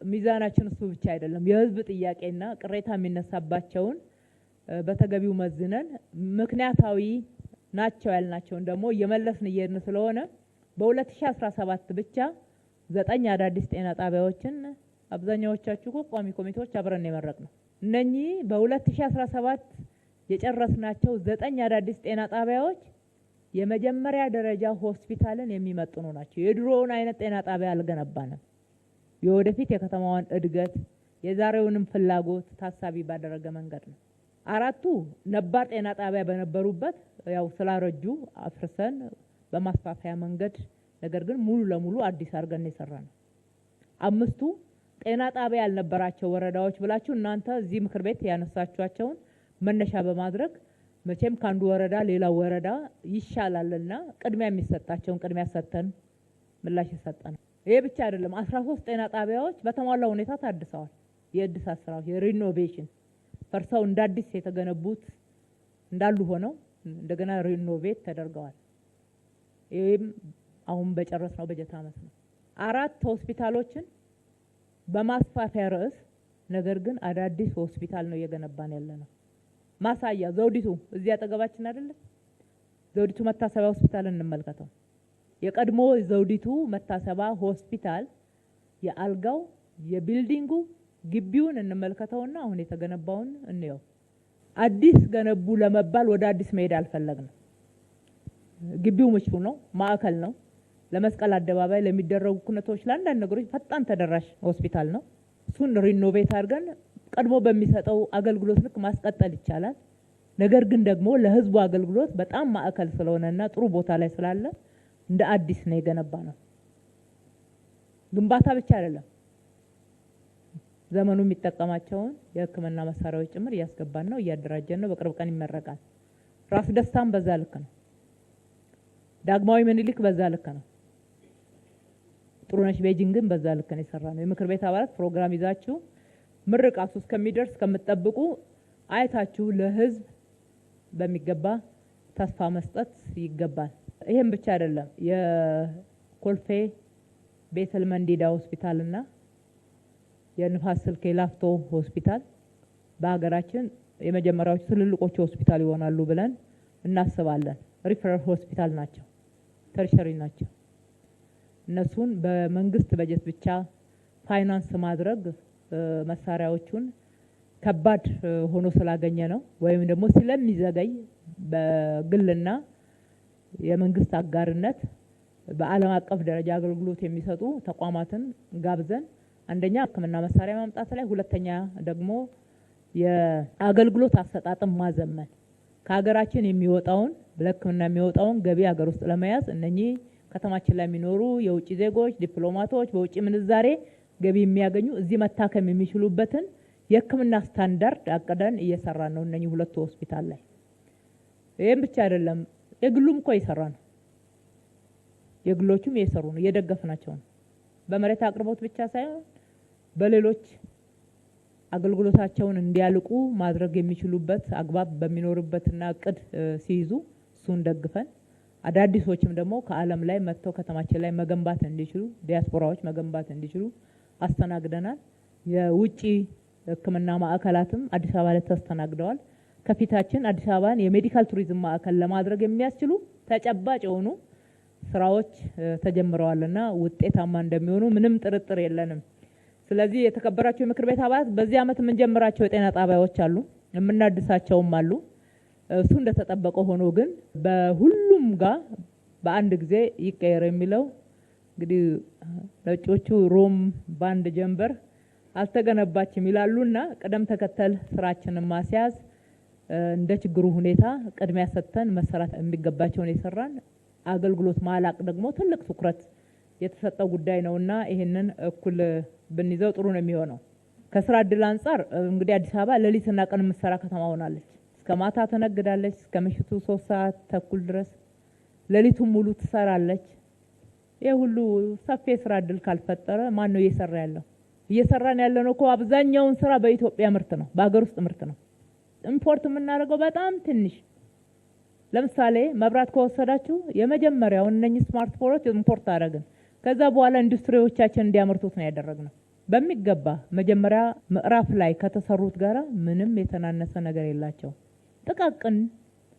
ሚዛናችን እሱ ብቻ አይደለም። የህዝብ ጥያቄና ቅሬታ የሚነሳባቸውን በተገቢው መዝነን ምክንያታዊ ናቸው ያልናቸውን ደግሞ እየመለስን እየሄድን ስለሆነ በ2017 ብቻ 9 አዳዲስ ጤና ጣቢያዎችን አብዛኛዎቻችሁ ቋሚ ኮሚቴዎች አብረን የመረቅ ነው። እነኚህ በ2017 የጨረስናቸው 9 አዳዲስ ጤና ጣቢያዎች የመጀመሪያ ደረጃ ሆስፒታልን የሚመጥኑ ናቸው። የድሮውን አይነት ጤና ጣቢያ አልገነባንም። የወደፊት የከተማዋን እድገት የዛሬውንም ፍላጎት ታሳቢ ባደረገ መንገድ ነው። 4ቱ ነባር ጤና ጣቢያ በነበሩበት ያው ስላረጁ አፍርሰን በማስፋፊያ መንገድ ነገር ግን ሙሉ ለሙሉ አዲስ አድርገን የሰራነው። 5ቱ ጤና ጣቢያ ያልነበራቸው ወረዳዎች ብላችሁ እናንተ እዚህ ምክር ቤት ያነሳችኋቸውን መነሻ በማድረግ መቼም ካንዱ ወረዳ ሌላው ወረዳ ይሻላልና ቅድሚያ የሚሰጣቸውን ቅድሚያ ሰጥተን ምላሽ የሰጠነው። ይሄ ብቻ አይደለም። 13 ጤና ጣቢያዎች በተሟላ ሁኔታ ታድሰዋል። የእድሳት ስራዎች የሪኖቬሽን ፈርሰው እንደ አዲስ የተገነቡት እንዳሉ ሆነው እንደገና ሪኖቬት ተደርገዋል። ይህም አሁን በጨረስነው በጀት ዓመት ነው። 4 ሆስፒታሎችን በማስፋፊያ ርዕስ ነገር ግን አዳዲስ ሆስፒታል ነው እየገነባን ያለ ነው። ማሳያ ዘውዲቱ እዚህ አጠገባችን አይደለም? ዘውዲቱ መታሰቢያ ሆስፒታል እንመልከተው። የቀድሞ ዘውዲቱ መታሰቢያ ሆስፒታል የአልጋው የቢልዲንጉ ግቢውን እንመልከተውና አሁን የተገነባውን እንየው። አዲስ ገነቡ ለመባል ወደ አዲስ መሄድ አልፈለግንም። ግቢው ምቹ ነው፣ ማዕከል ነው። ለመስቀል አደባባይ ለሚደረጉ ኩነቶች ለአንዳንድ ነገሮች ፈጣን ተደራሽ ሆስፒታል ነው። እሱን ሪኖቬት አድርገን ቀድሞ በሚሰጠው አገልግሎት ልክ ማስቀጠል ይቻላል። ነገር ግን ደግሞ ለህዝቡ አገልግሎት በጣም ማዕከል ስለሆነና ጥሩ ቦታ ላይ ስላለ እንደ አዲስ ነው የገነባ ነው። ግንባታ ብቻ አይደለም፣ ዘመኑ የሚጠቀማቸውን የሕክምና መሳሪያዎች ጭምር እያስገባን ነው፣ እያደራጀን ነው። በቅርብ ቀን ይመረቃል። ራስ ደስታም በዛ ልክ ነው። ዳግማዊ ምኒልክ በዛ ልክ ነው። ጥሩነሽ ቤጂንግን በዛ ልክ ነው የሰራነው። የምክር ቤት አባላት ፕሮግራም ይዛችሁ ምርቃቱ እስከሚደርስ ከምትጠብቁ አይታችሁ ለህዝብ በሚገባ ተስፋ መስጠት ይገባል። ይሄን ብቻ አይደለም። የኮልፌ ቤተል መንዲዳ ሆስፒታልና የንፋስ ስልክ ላፍቶ ሆስፒታል በሀገራችን የመጀመሪያዎቹ ትልልቆቹ ሆስፒታል ይሆናሉ ብለን እናስባለን። ሪፈራል ሆስፒታል ናቸው፣ ተርሸሪ ናቸው። እነሱን በመንግስት በጀት ብቻ ፋይናንስ ማድረግ መሳሪያዎቹን ከባድ ሆኖ ስላገኘ ነው፣ ወይም ደግሞ ስለሚዘገይ በግልና የመንግስት አጋርነት በዓለም አቀፍ ደረጃ አገልግሎት የሚሰጡ ተቋማትን ጋብዘን አንደኛ ሕክምና መሳሪያ ማምጣት ላይ፣ ሁለተኛ ደግሞ የአገልግሎት አሰጣጥን ማዘመን ከሀገራችን የሚወጣውን ለሕክምና የሚወጣውን ገቢ ሀገር ውስጥ ለመያዝ እነኚህ ከተማችን ላይ የሚኖሩ የውጭ ዜጎች ዲፕሎማቶች በውጭ ምንዛሬ ገቢ የሚያገኙ እዚህ መታከም የሚችሉበትን የሕክምና ስታንዳርድ አቅደን እየሰራን ነው እነኚህ ሁለቱ ሆስፒታል ላይ። ይህም ብቻ አይደለም፣ የግሉም እኮ እየሰራ ነው። የግሎቹም እየሰሩ ነው፣ እየደገፍናቸው ነው። በመሬት አቅርቦት ብቻ ሳይሆን በሌሎች አገልግሎታቸውን እንዲያልቁ ማድረግ የሚችሉበት አግባብ በሚኖርበትና እቅድ ሲይዙ እሱን ደግፈን አዳዲሶችም ደግሞ ከዓለም ላይ መጥተው ከተማችን ላይ መገንባት እንዲችሉ ዲያስፖራዎች መገንባት እንዲችሉ አስተናግደናል። የውጪ ሕክምና ማዕከላትም አዲስ አበባ ላይ ተስተናግደዋል። ከፊታችን አዲስ አበባን የሜዲካል ቱሪዝም ማዕከል ለማድረግ የሚያስችሉ ተጨባጭ የሆኑ ስራዎች ተጀምረዋልና ውጤታማ እንደሚሆኑ ምንም ጥርጥር የለንም። ስለዚህ የተከበራቸው የምክር ቤት አባላት በዚህ ዓመት የምንጀምራቸው የጤና ጣቢያዎች አሉ፣ የምናድሳቸውም አሉ። እሱ እንደተጠበቀ ሆኖ ግን በሁሉም ጋር በአንድ ጊዜ ይቀየር የሚለው እንግዲህ ነጮቹ ሮም በአንድ ጀንበር አልተገነባችም ይላሉና ቅደም ተከተል ስራችንን ማስያዝ እንደ ችግሩ ሁኔታ ቅድሚያ ሰጥተን መሰራት የሚገባቸውን የሰራን አገልግሎት ማላቅ ደግሞ ትልቅ ትኩረት የተሰጠው ጉዳይ ነውና ይሄንን እኩል ብንይዘው ጥሩ ነው የሚሆነው። ከስራ እድል አንጻር እንግዲህ አዲስ አበባ ሌሊትና ቀን የምትሰራ ከተማ ሆናለች። እስከ ማታ ትነግዳለች፣ እስከ ምሽቱ 3 ሰዓት ተኩል ድረስ ሌሊቱን ሙሉ ትሰራለች። ይሄ ሁሉ ሰፊ የስራ እድል ካልፈጠረ ማን ነው እየሰራ ያለው? እየሰራን ያለነው እኮ አብዛኛውን ስራ በኢትዮጵያ ምርት ነው፣ በአገር ውስጥ ምርት ነው። ኢምፖርት የምናደርገው በጣም ትንሽ። ለምሳሌ መብራት ከወሰዳችሁ የመጀመሪያው እነኚህ ስማርትፎኖች ኢምፖርት አደረግን። ከዛ በኋላ ኢንዱስትሪዎቻችን እንዲያመርቱት ነው ያደረግነው በሚገባ። መጀመሪያ ምዕራፍ ላይ ከተሰሩት ጋራ ምንም የተናነሰ ነገር የላቸው። ጥቃቅን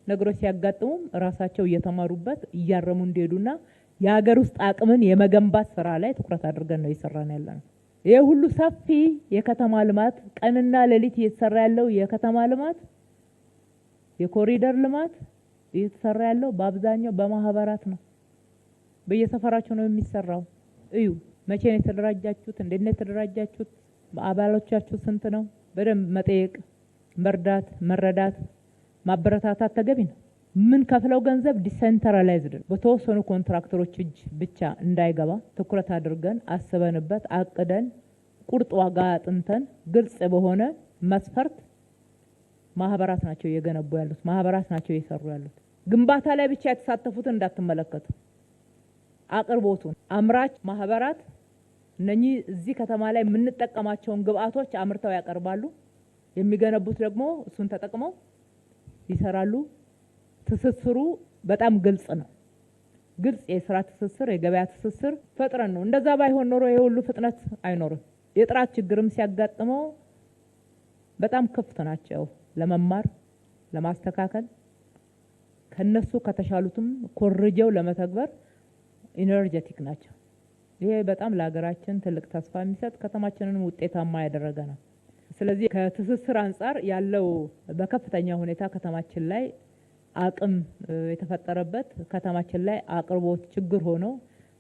ነገሮች ሲያጋጥሙም ራሳቸው እየተማሩበት እያረሙ እንዲሄዱና የሀገር ውስጥ አቅምን የመገንባት ስራ ላይ ትኩረት አድርገን ነው እየሰራን ያለነው። ይሄ ሁሉ ሰፊ የከተማ ልማት ቀንና ሌሊት እየተሰራ ያለው የከተማ ልማት የኮሪደር ልማት እየተሰራ ያለው በአብዛኛው በማህበራት ነው። በየሰፈራቸው ነው የሚሰራው። እዩ፣ መቼ ነው የተደራጃችሁት? እንዴት ነው የተደራጃችሁት? አባሎቻችሁ ስንት ነው? በደንብ መጠየቅ፣ መርዳት፣ መረዳት፣ ማበረታታት ተገቢ ነው። ምን ከፍለው ገንዘብ ዲሴንትራላይዝድ በተወሰኑ ኮንትራክተሮች እጅ ብቻ እንዳይገባ ትኩረት አድርገን አስበንበት አቅደን ቁርጥ ዋጋ አጥንተን ግልጽ በሆነ መስፈርት ማህበራት ናቸው እየገነቡ ያሉት፣ ማህበራት ናቸው እየሰሩ ያሉት። ግንባታ ላይ ብቻ የተሳተፉትን እንዳትመለከቱ። አቅርቦቱን አምራች ማህበራት እነኚህ እዚህ ከተማ ላይ የምንጠቀማቸውን ግብአቶች አምርተው ያቀርባሉ። የሚገነቡት ደግሞ እሱን ተጠቅመው ይሰራሉ። ትስስሩ በጣም ግልጽ ነው። ግልጽ የስራ ትስስር፣ የገበያ ትስስር ፈጥረን ነው። እንደዛ ባይሆን ኖሮ ይሄ ሁሉ ፍጥነት አይኖርም። የጥራት ችግርም ሲያጋጥመው በጣም ክፍት ናቸው ለመማር ለማስተካከል፣ ከነሱ ከተሻሉትም ኮርጀው ለመተግበር ኢነርጄቲክ ናቸው። ይሄ በጣም ለሀገራችን ትልቅ ተስፋ የሚሰጥ ከተማችንን ውጤታማ ያደረገ ነው። ስለዚህ ከትስስር አንጻር ያለው በከፍተኛ ሁኔታ ከተማችን ላይ አቅም የተፈጠረበት ከተማችን ላይ አቅርቦት ችግር ሆኖ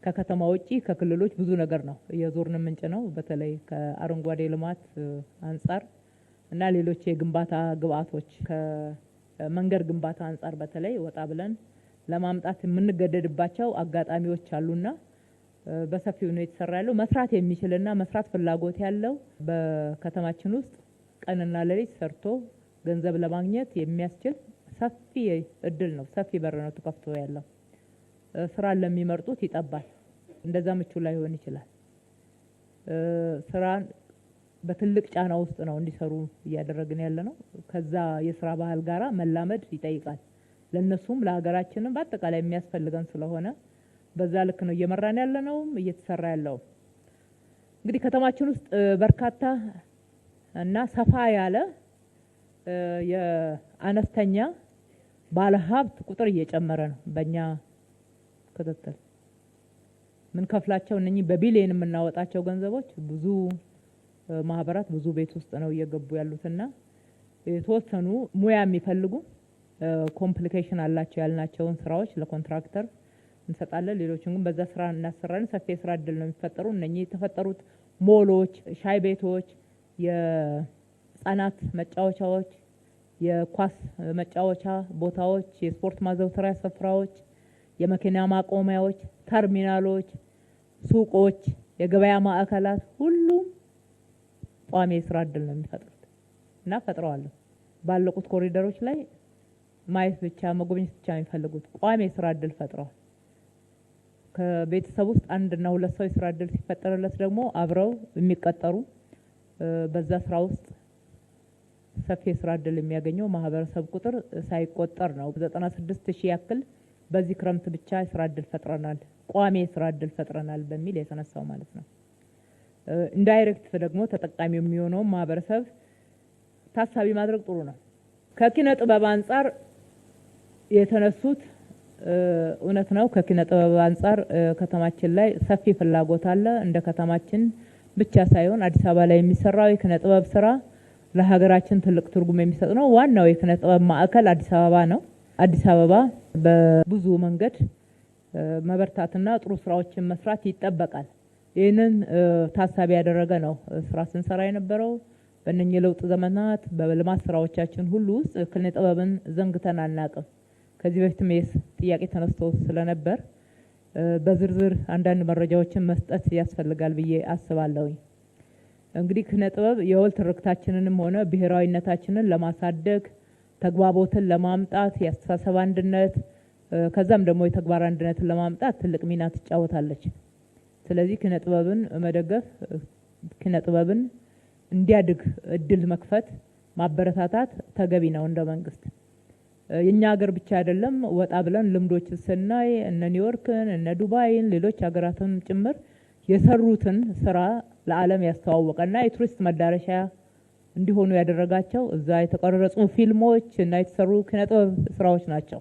ከከተማ ውጪ ከክልሎች ብዙ ነገር ነው የዞርን ምንጭ ነው። በተለይ ከአረንጓዴ ልማት አንጻር እና ሌሎች የግንባታ ግብአቶች ከመንገድ ግንባታ አንጻር በተለይ ወጣ ብለን ለማምጣት የምንገደድባቸው አጋጣሚዎች አሉና በሰፊው ነው የተሰራ ያለው። መስራት የሚችልና መስራት ፍላጎት ያለው በከተማችን ውስጥ ቀንና ሌሊት ሰርቶ ገንዘብ ለማግኘት የሚያስችል ሰፊ እድል ነው፣ ሰፊ በር ነው ተከፍቶ ያለው። ስራን ለሚመርጡት ይጠባል። እንደዛ ምቹ ላይሆን ይችላል። ስራን በትልቅ ጫና ውስጥ ነው እንዲሰሩ እያደረግን ያለ ነው። ከዛ የስራ ባህል ጋራ መላመድ ይጠይቃል። ለነሱም ለሀገራችንም በአጠቃላይ የሚያስፈልገን ስለሆነ በዛ ልክ ነው እየመራን ያለነውም እየተሰራ ያለው። እንግዲህ ከተማችን ውስጥ በርካታ እና ሰፋ ያለ የአነስተኛ ባለሀብት ቁጥር እየጨመረ ነው። በእኛ ክትትል ምን ከፍላቸው እነኚህ በቢሊየን የምናወጣቸው ገንዘቦች ብዙ ማህበራት ብዙ ቤት ውስጥ ነው እየገቡ ያሉትና የተወሰኑ ሙያ የሚፈልጉ ኮምፕሊኬሽን አላቸው ያልናቸውን ስራዎች ለኮንትራክተር እንሰጣለን። ሌሎችን ግን በዛ ስራ እናሰራለን። ሰፊ የስራ እድል ነው የሚፈጠሩ። እነኚህ የተፈጠሩት ሞሎች፣ ሻይ ቤቶች፣ የህፃናት መጫወቻዎች፣ የኳስ መጫወቻ ቦታዎች፣ የስፖርት ማዘውተሪያ ስፍራዎች፣ የመኪና ማቆሚያዎች፣ ተርሚናሎች፣ ሱቆች፣ የገበያ ማዕከላት ሁሉም ቋሚ የስራ እድል ነው የሚፈጥሩት እና ፈጥረዋል። ባለቁት ኮሪደሮች ላይ ማየት ብቻ መጎብኘት ብቻ የሚፈልጉት ቋሚ የስራ እድል ፈጥረዋል። ከቤተሰብ ውስጥ 1 እና 2 ሰው የስራ እድል ሲፈጠርለት ደግሞ አብረው የሚቀጠሩ በዛ ስራ ውስጥ ሰፊ የስራ እድል የሚያገኘው ማህበረሰብ ቁጥር ሳይቆጠር ነው። 96,000 ያክል በዚህ ክረምት ብቻ የስራ እድል ፈጥረናል፣ ቋሚ የስራ እድል ፈጥረናል በሚል የተነሳው ማለት ነው። ኢንዳይሬክት ደግሞ ተጠቃሚ የሚሆነው ማህበረሰብ ታሳቢ ማድረግ ጥሩ ነው። ከኪነ ጥበብ አንጻር የተነሱት እውነት ነው። ከኪነ ጥበብ አንጻር ከተማችን ላይ ሰፊ ፍላጎት አለ። እንደ ከተማችን ብቻ ሳይሆን አዲስ አበባ ላይ የሚሰራው የኪነ ጥበብ ስራ ለሀገራችን ትልቅ ትርጉም የሚሰጥ ነው። ዋናው የኪነ ጥበብ ማዕከል አዲስ አበባ ነው። አዲስ አበባ በብዙ መንገድ መበርታትና ጥሩ ስራዎችን መስራት ይጠበቃል። ይህንን ታሳቢ ያደረገ ነው ስራ ስንሰራ የነበረው። በእነኚህ ለውጥ ዘመናት በልማት ስራዎቻችን ሁሉ ውስጥ ኪነ ጥበብን ዘንግተን አናውቅም። ከዚህ በፊትም ጥያቄ ተነስቶ ስለነበር በዝርዝር አንዳንድ መረጃዎችን መስጠት ያስፈልጋል ብዬ አስባለሁ። እንግዲህ ኪነ ጥበብ የወል ትርክታችንንም ሆነ ብሔራዊነታችንን ለማሳደግ ተግባቦትን ለማምጣት የአስተሳሰብ አንድነት ከዛም ደግሞ የተግባር አንድነትን ለማምጣት ትልቅ ሚና ትጫወታለች። ስለዚህ ኪነ ጥበብን መደገፍ፣ ኪነ ጥበብን እንዲያድግ እድል መክፈት፣ ማበረታታት ተገቢ ነው እንደ መንግስት። የኛ ሀገር ብቻ አይደለም፣ ወጣ ብለን ልምዶች ስናይ እነ ኒውዮርክን እነ ዱባይን ሌሎች ሀገራትን ጭምር የሰሩትን ስራ ለዓለም ያስተዋወቀና የቱሪስት መዳረሻ እንዲሆኑ ያደረጋቸው እዛ የተቀረጹ ፊልሞች እና የተሰሩ ኪነ ጥበብ ስራዎች ናቸው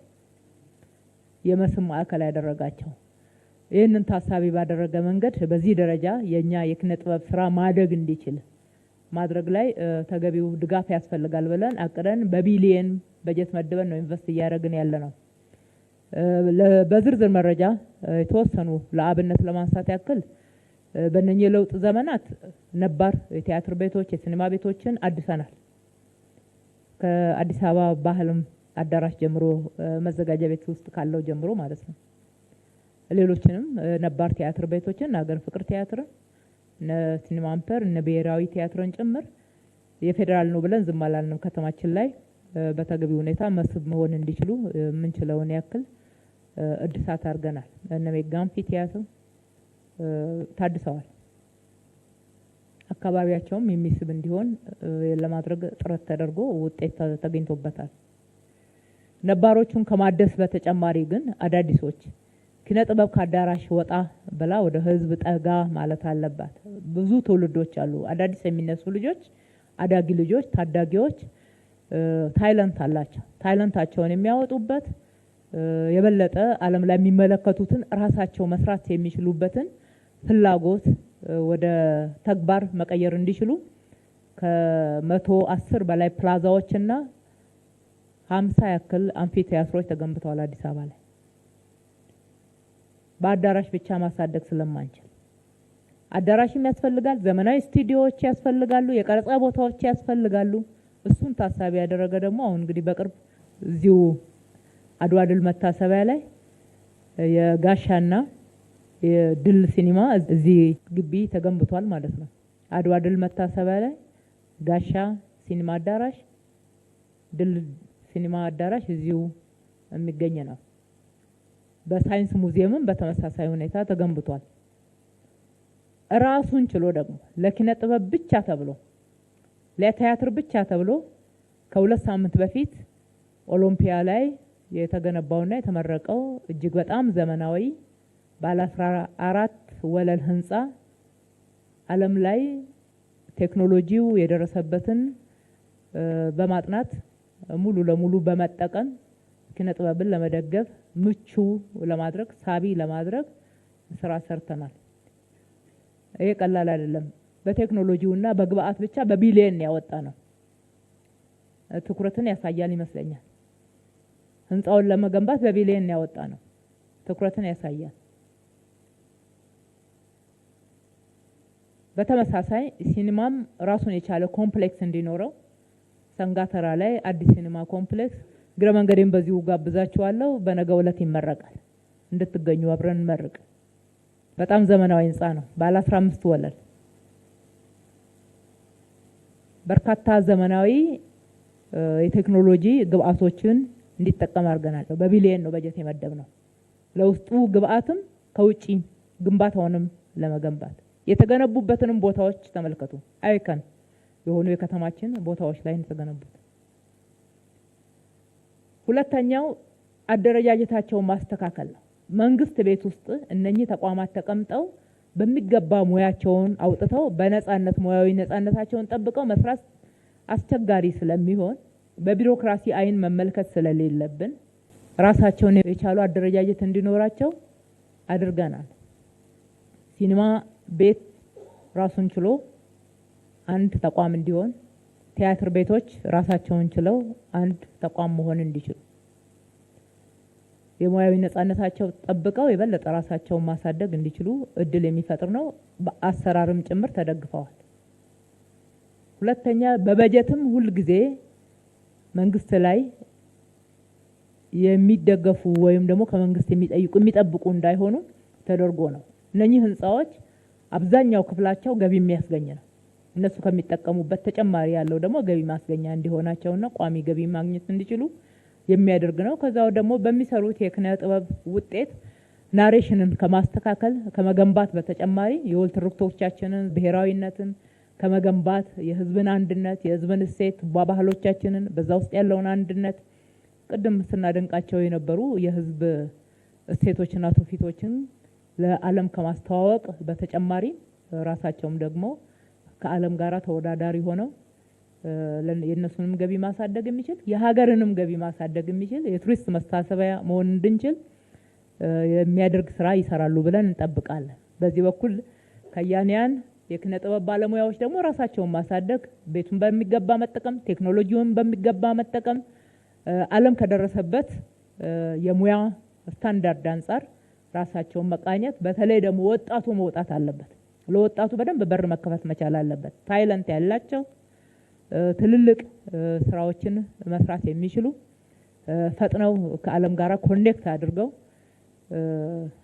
የመስህብ ማዕከል ያደረጋቸው። ይህንን ታሳቢ ባደረገ መንገድ በዚህ ደረጃ የኛ የኪነ ጥበብ ስራ ማደግ እንዲችል ማድረግ ላይ ተገቢው ድጋፍ ያስፈልጋል ብለን አቅደን በቢሊየን በጀት መድበን ነው ኢንቨስት እያደረግን ያለ ነው። በዝርዝር መረጃ የተወሰኑ ለአብነት ለማንሳት ያክል በእነኚህ ለውጥ ዘመናት ነባር የቲያትር ቤቶች፣ የሲኒማ ቤቶችን አድሰናል። ከአዲስ አበባ ባህልም አዳራሽ ጀምሮ መዘጋጃ ቤት ውስጥ ካለው ጀምሮ ማለት ነው። ሌሎችንም ነባር ቲያትር ቤቶችን ሀገር ፍቅር ቲያትርን፣ እነ ሲኒማ አምፐር፣ እነ ብሔራዊ ቲያትርን ጭምር የፌዴራል ነው ብለን ዝም አላልንም። ከተማችን ላይ በተገቢ ሁኔታ መስህብ መሆን እንዲችሉ የምንችለውን ያክል እድሳት አድርገናል። እነ ሜጋ አምፊ ቲያትር ታድሰዋል። አካባቢያቸውም የሚስብ እንዲሆን ለማድረግ ጥረት ተደርጎ ውጤት ተገኝቶበታል። ነባሮቹን ከማደስ በተጨማሪ ግን አዳዲሶች ኪነ ጥበብ ከአዳራሽ ወጣ ብላ ወደ ህዝብ ጠጋ ማለት አለባት። ብዙ ትውልዶች አሉ፣ አዳዲስ የሚነሱ ልጆች፣ አዳጊ ልጆች፣ ታዳጊዎች ታይለንት አላቸው። ታይለንታቸውን የሚያወጡበት የበለጠ ዓለም ላይ የሚመለከቱትን ራሳቸው መስራት የሚችሉበትን ፍላጎት ወደ ተግባር መቀየር እንዲችሉ ከ110 በላይ ፕላዛዎችና 50 ያክል አምፊ ቲያትሮች ተገንብተዋል አዲስ አበባ ላይ። በአዳራሽ ብቻ ማሳደግ ስለማንችል አዳራሽም ያስፈልጋል፣ ዘመናዊ ስቱዲዮዎች ያስፈልጋሉ፣ የቀረጻ ቦታዎች ያስፈልጋሉ። እሱን ታሳቢ ያደረገ ደግሞ አሁን እንግዲህ በቅርብ እዚሁ አድዋ ድል መታሰቢያ ላይ የጋሻና የድል ሲኒማ እዚህ ግቢ ተገንብቷል ማለት ነው። አድዋ ድል መታሰቢያ ላይ ጋሻ ሲኒማ አዳራሽ፣ ድል ሲኒማ አዳራሽ እዚሁ የሚገኝ ነው። በሳይንስ ሙዚየምም በተመሳሳይ ሁኔታ ተገንብቷል። ራሱን ችሎ ደግሞ ለኪነ ጥበብ ብቻ ተብሎ ለቲያትር ብቻ ተብሎ ከ2 ሳምንት በፊት ኦሎምፒያ ላይ የተገነባውና የተመረቀው እጅግ በጣም ዘመናዊ ባለ 14 ወለል ህንፃ ዓለም ላይ ቴክኖሎጂው የደረሰበትን በማጥናት ሙሉ ለሙሉ በመጠቀም ኪነ ጥበብን ለመደገፍ ምቹ ለማድረግ ሳቢ ለማድረግ ስራ ሰርተናል። ይሄ ቀላል አይደለም። በቴክኖሎጂውና በግብአት ብቻ በቢሊየን ያወጣ ነው። ትኩረትን ያሳያል ይመስለኛል። ህንፃውን ለመገንባት በቢሊየን ያወጣ ነው። ትኩረትን ያሳያል። በተመሳሳይ ሲኒማም ራሱን የቻለ ኮምፕሌክስ እንዲኖረው ሰንጋተራ ላይ አዲስ ሲኒማ ኮምፕሌክስ እግረ መንገዴን በዚሁ ጋብዛችኋለሁ። በነገው ዕለት ይመረቃል። እንድትገኙ አብረን እንመርቅ። በጣም ዘመናዊ ህንፃ ነው። ባለ 15 ወለል በርካታ ዘመናዊ የቴክኖሎጂ ግብአቶችን እንዲጠቀም አድርገናል። በቢሊየን ነው በጀት የመደብነው ለውስጡ ግብአትም ከውጪ ግንባታውንም ለመገንባት የተገነቡበትንም ቦታዎች ተመልከቱ። አይከን የሆኑ የከተማችን ቦታዎች ላይ የተገነቡት። ሁለተኛው አደረጃጀታቸውን ማስተካከል ነው። መንግስት ቤት ውስጥ እነኚህ ተቋማት ተቀምጠው በሚገባ ሙያቸውን አውጥተው በነፃነት ሙያዊ ነፃነታቸውን ጠብቀው መስራት አስቸጋሪ ስለሚሆን በቢሮክራሲ አይን መመልከት ስለሌለብን ራሳቸውን የቻሉ አደረጃጀት እንዲኖራቸው አድርገናል። ሲኒማ ቤት ራሱን ችሎ አንድ ተቋም እንዲሆን፣ ቲያትር ቤቶች ራሳቸውን ችለው አንድ ተቋም መሆን እንዲችሉ የሙያዊ ነፃነታቸው ጠብቀው የበለጠ ራሳቸውን ማሳደግ እንዲችሉ እድል የሚፈጥር ነው። በአሰራርም ጭምር ተደግፈዋል። ሁለተኛ በበጀትም ሁል ጊዜ መንግስት ላይ የሚደገፉ ወይም ደግሞ ከመንግስት የሚጠብቁ እንዳይሆኑ ተደርጎ ነው። እነኚህ ህንፃዎች አብዛኛው ክፍላቸው ገቢ የሚያስገኝ ነው። እነሱ ከሚጠቀሙበት ተጨማሪ ያለው ደግሞ ገቢ ማስገኛ እንዲሆናቸውና ቋሚ ገቢ ማግኘት እንዲችሉ የሚያደርግ ነው። ከዛው ደግሞ በሚሰሩት የኪነ ጥበብ ውጤት ናሬሽንን ከማስተካከል ከመገንባት በተጨማሪ የወል ትርክቶቻችንን ብሔራዊነትን ከመገንባት የህዝብን አንድነት የህዝብን እሴት ባህሎቻችንን በዛ ውስጥ ያለውን አንድነት ቅድም ስናደንቃቸው የነበሩ የህዝብ እሴቶችና ትውፊቶችን ለዓለም ከማስተዋወቅ በተጨማሪ ራሳቸውም ደግሞ ከዓለም ጋራ ተወዳዳሪ ሆነው የእነሱንም ገቢ ማሳደግ የሚችል የሀገርንም ገቢ ማሳደግ የሚችል የቱሪስት መታሰቢያ መሆን እንድንችል የሚያደርግ ስራ ይሰራሉ ብለን እንጠብቃለን። በዚህ በኩል ከያንያን የኪነ ጥበብ ባለሙያዎች ደግሞ ራሳቸውን ማሳደግ፣ ቤቱን በሚገባ መጠቀም፣ ቴክኖሎጂውን በሚገባ መጠቀም ዓለም ከደረሰበት የሙያ ስታንዳርድ አንጻር ራሳቸውን መቃኘት፣ በተለይ ደግሞ ወጣቱ መውጣት አለበት። ለወጣቱ በደንብ በር መከፈት መቻል አለበት። ታይለንት ያላቸው ትልልቅ ስራዎችን መስራት የሚችሉ ፈጥነው ከዓለም ጋራ ኮኔክት አድርገው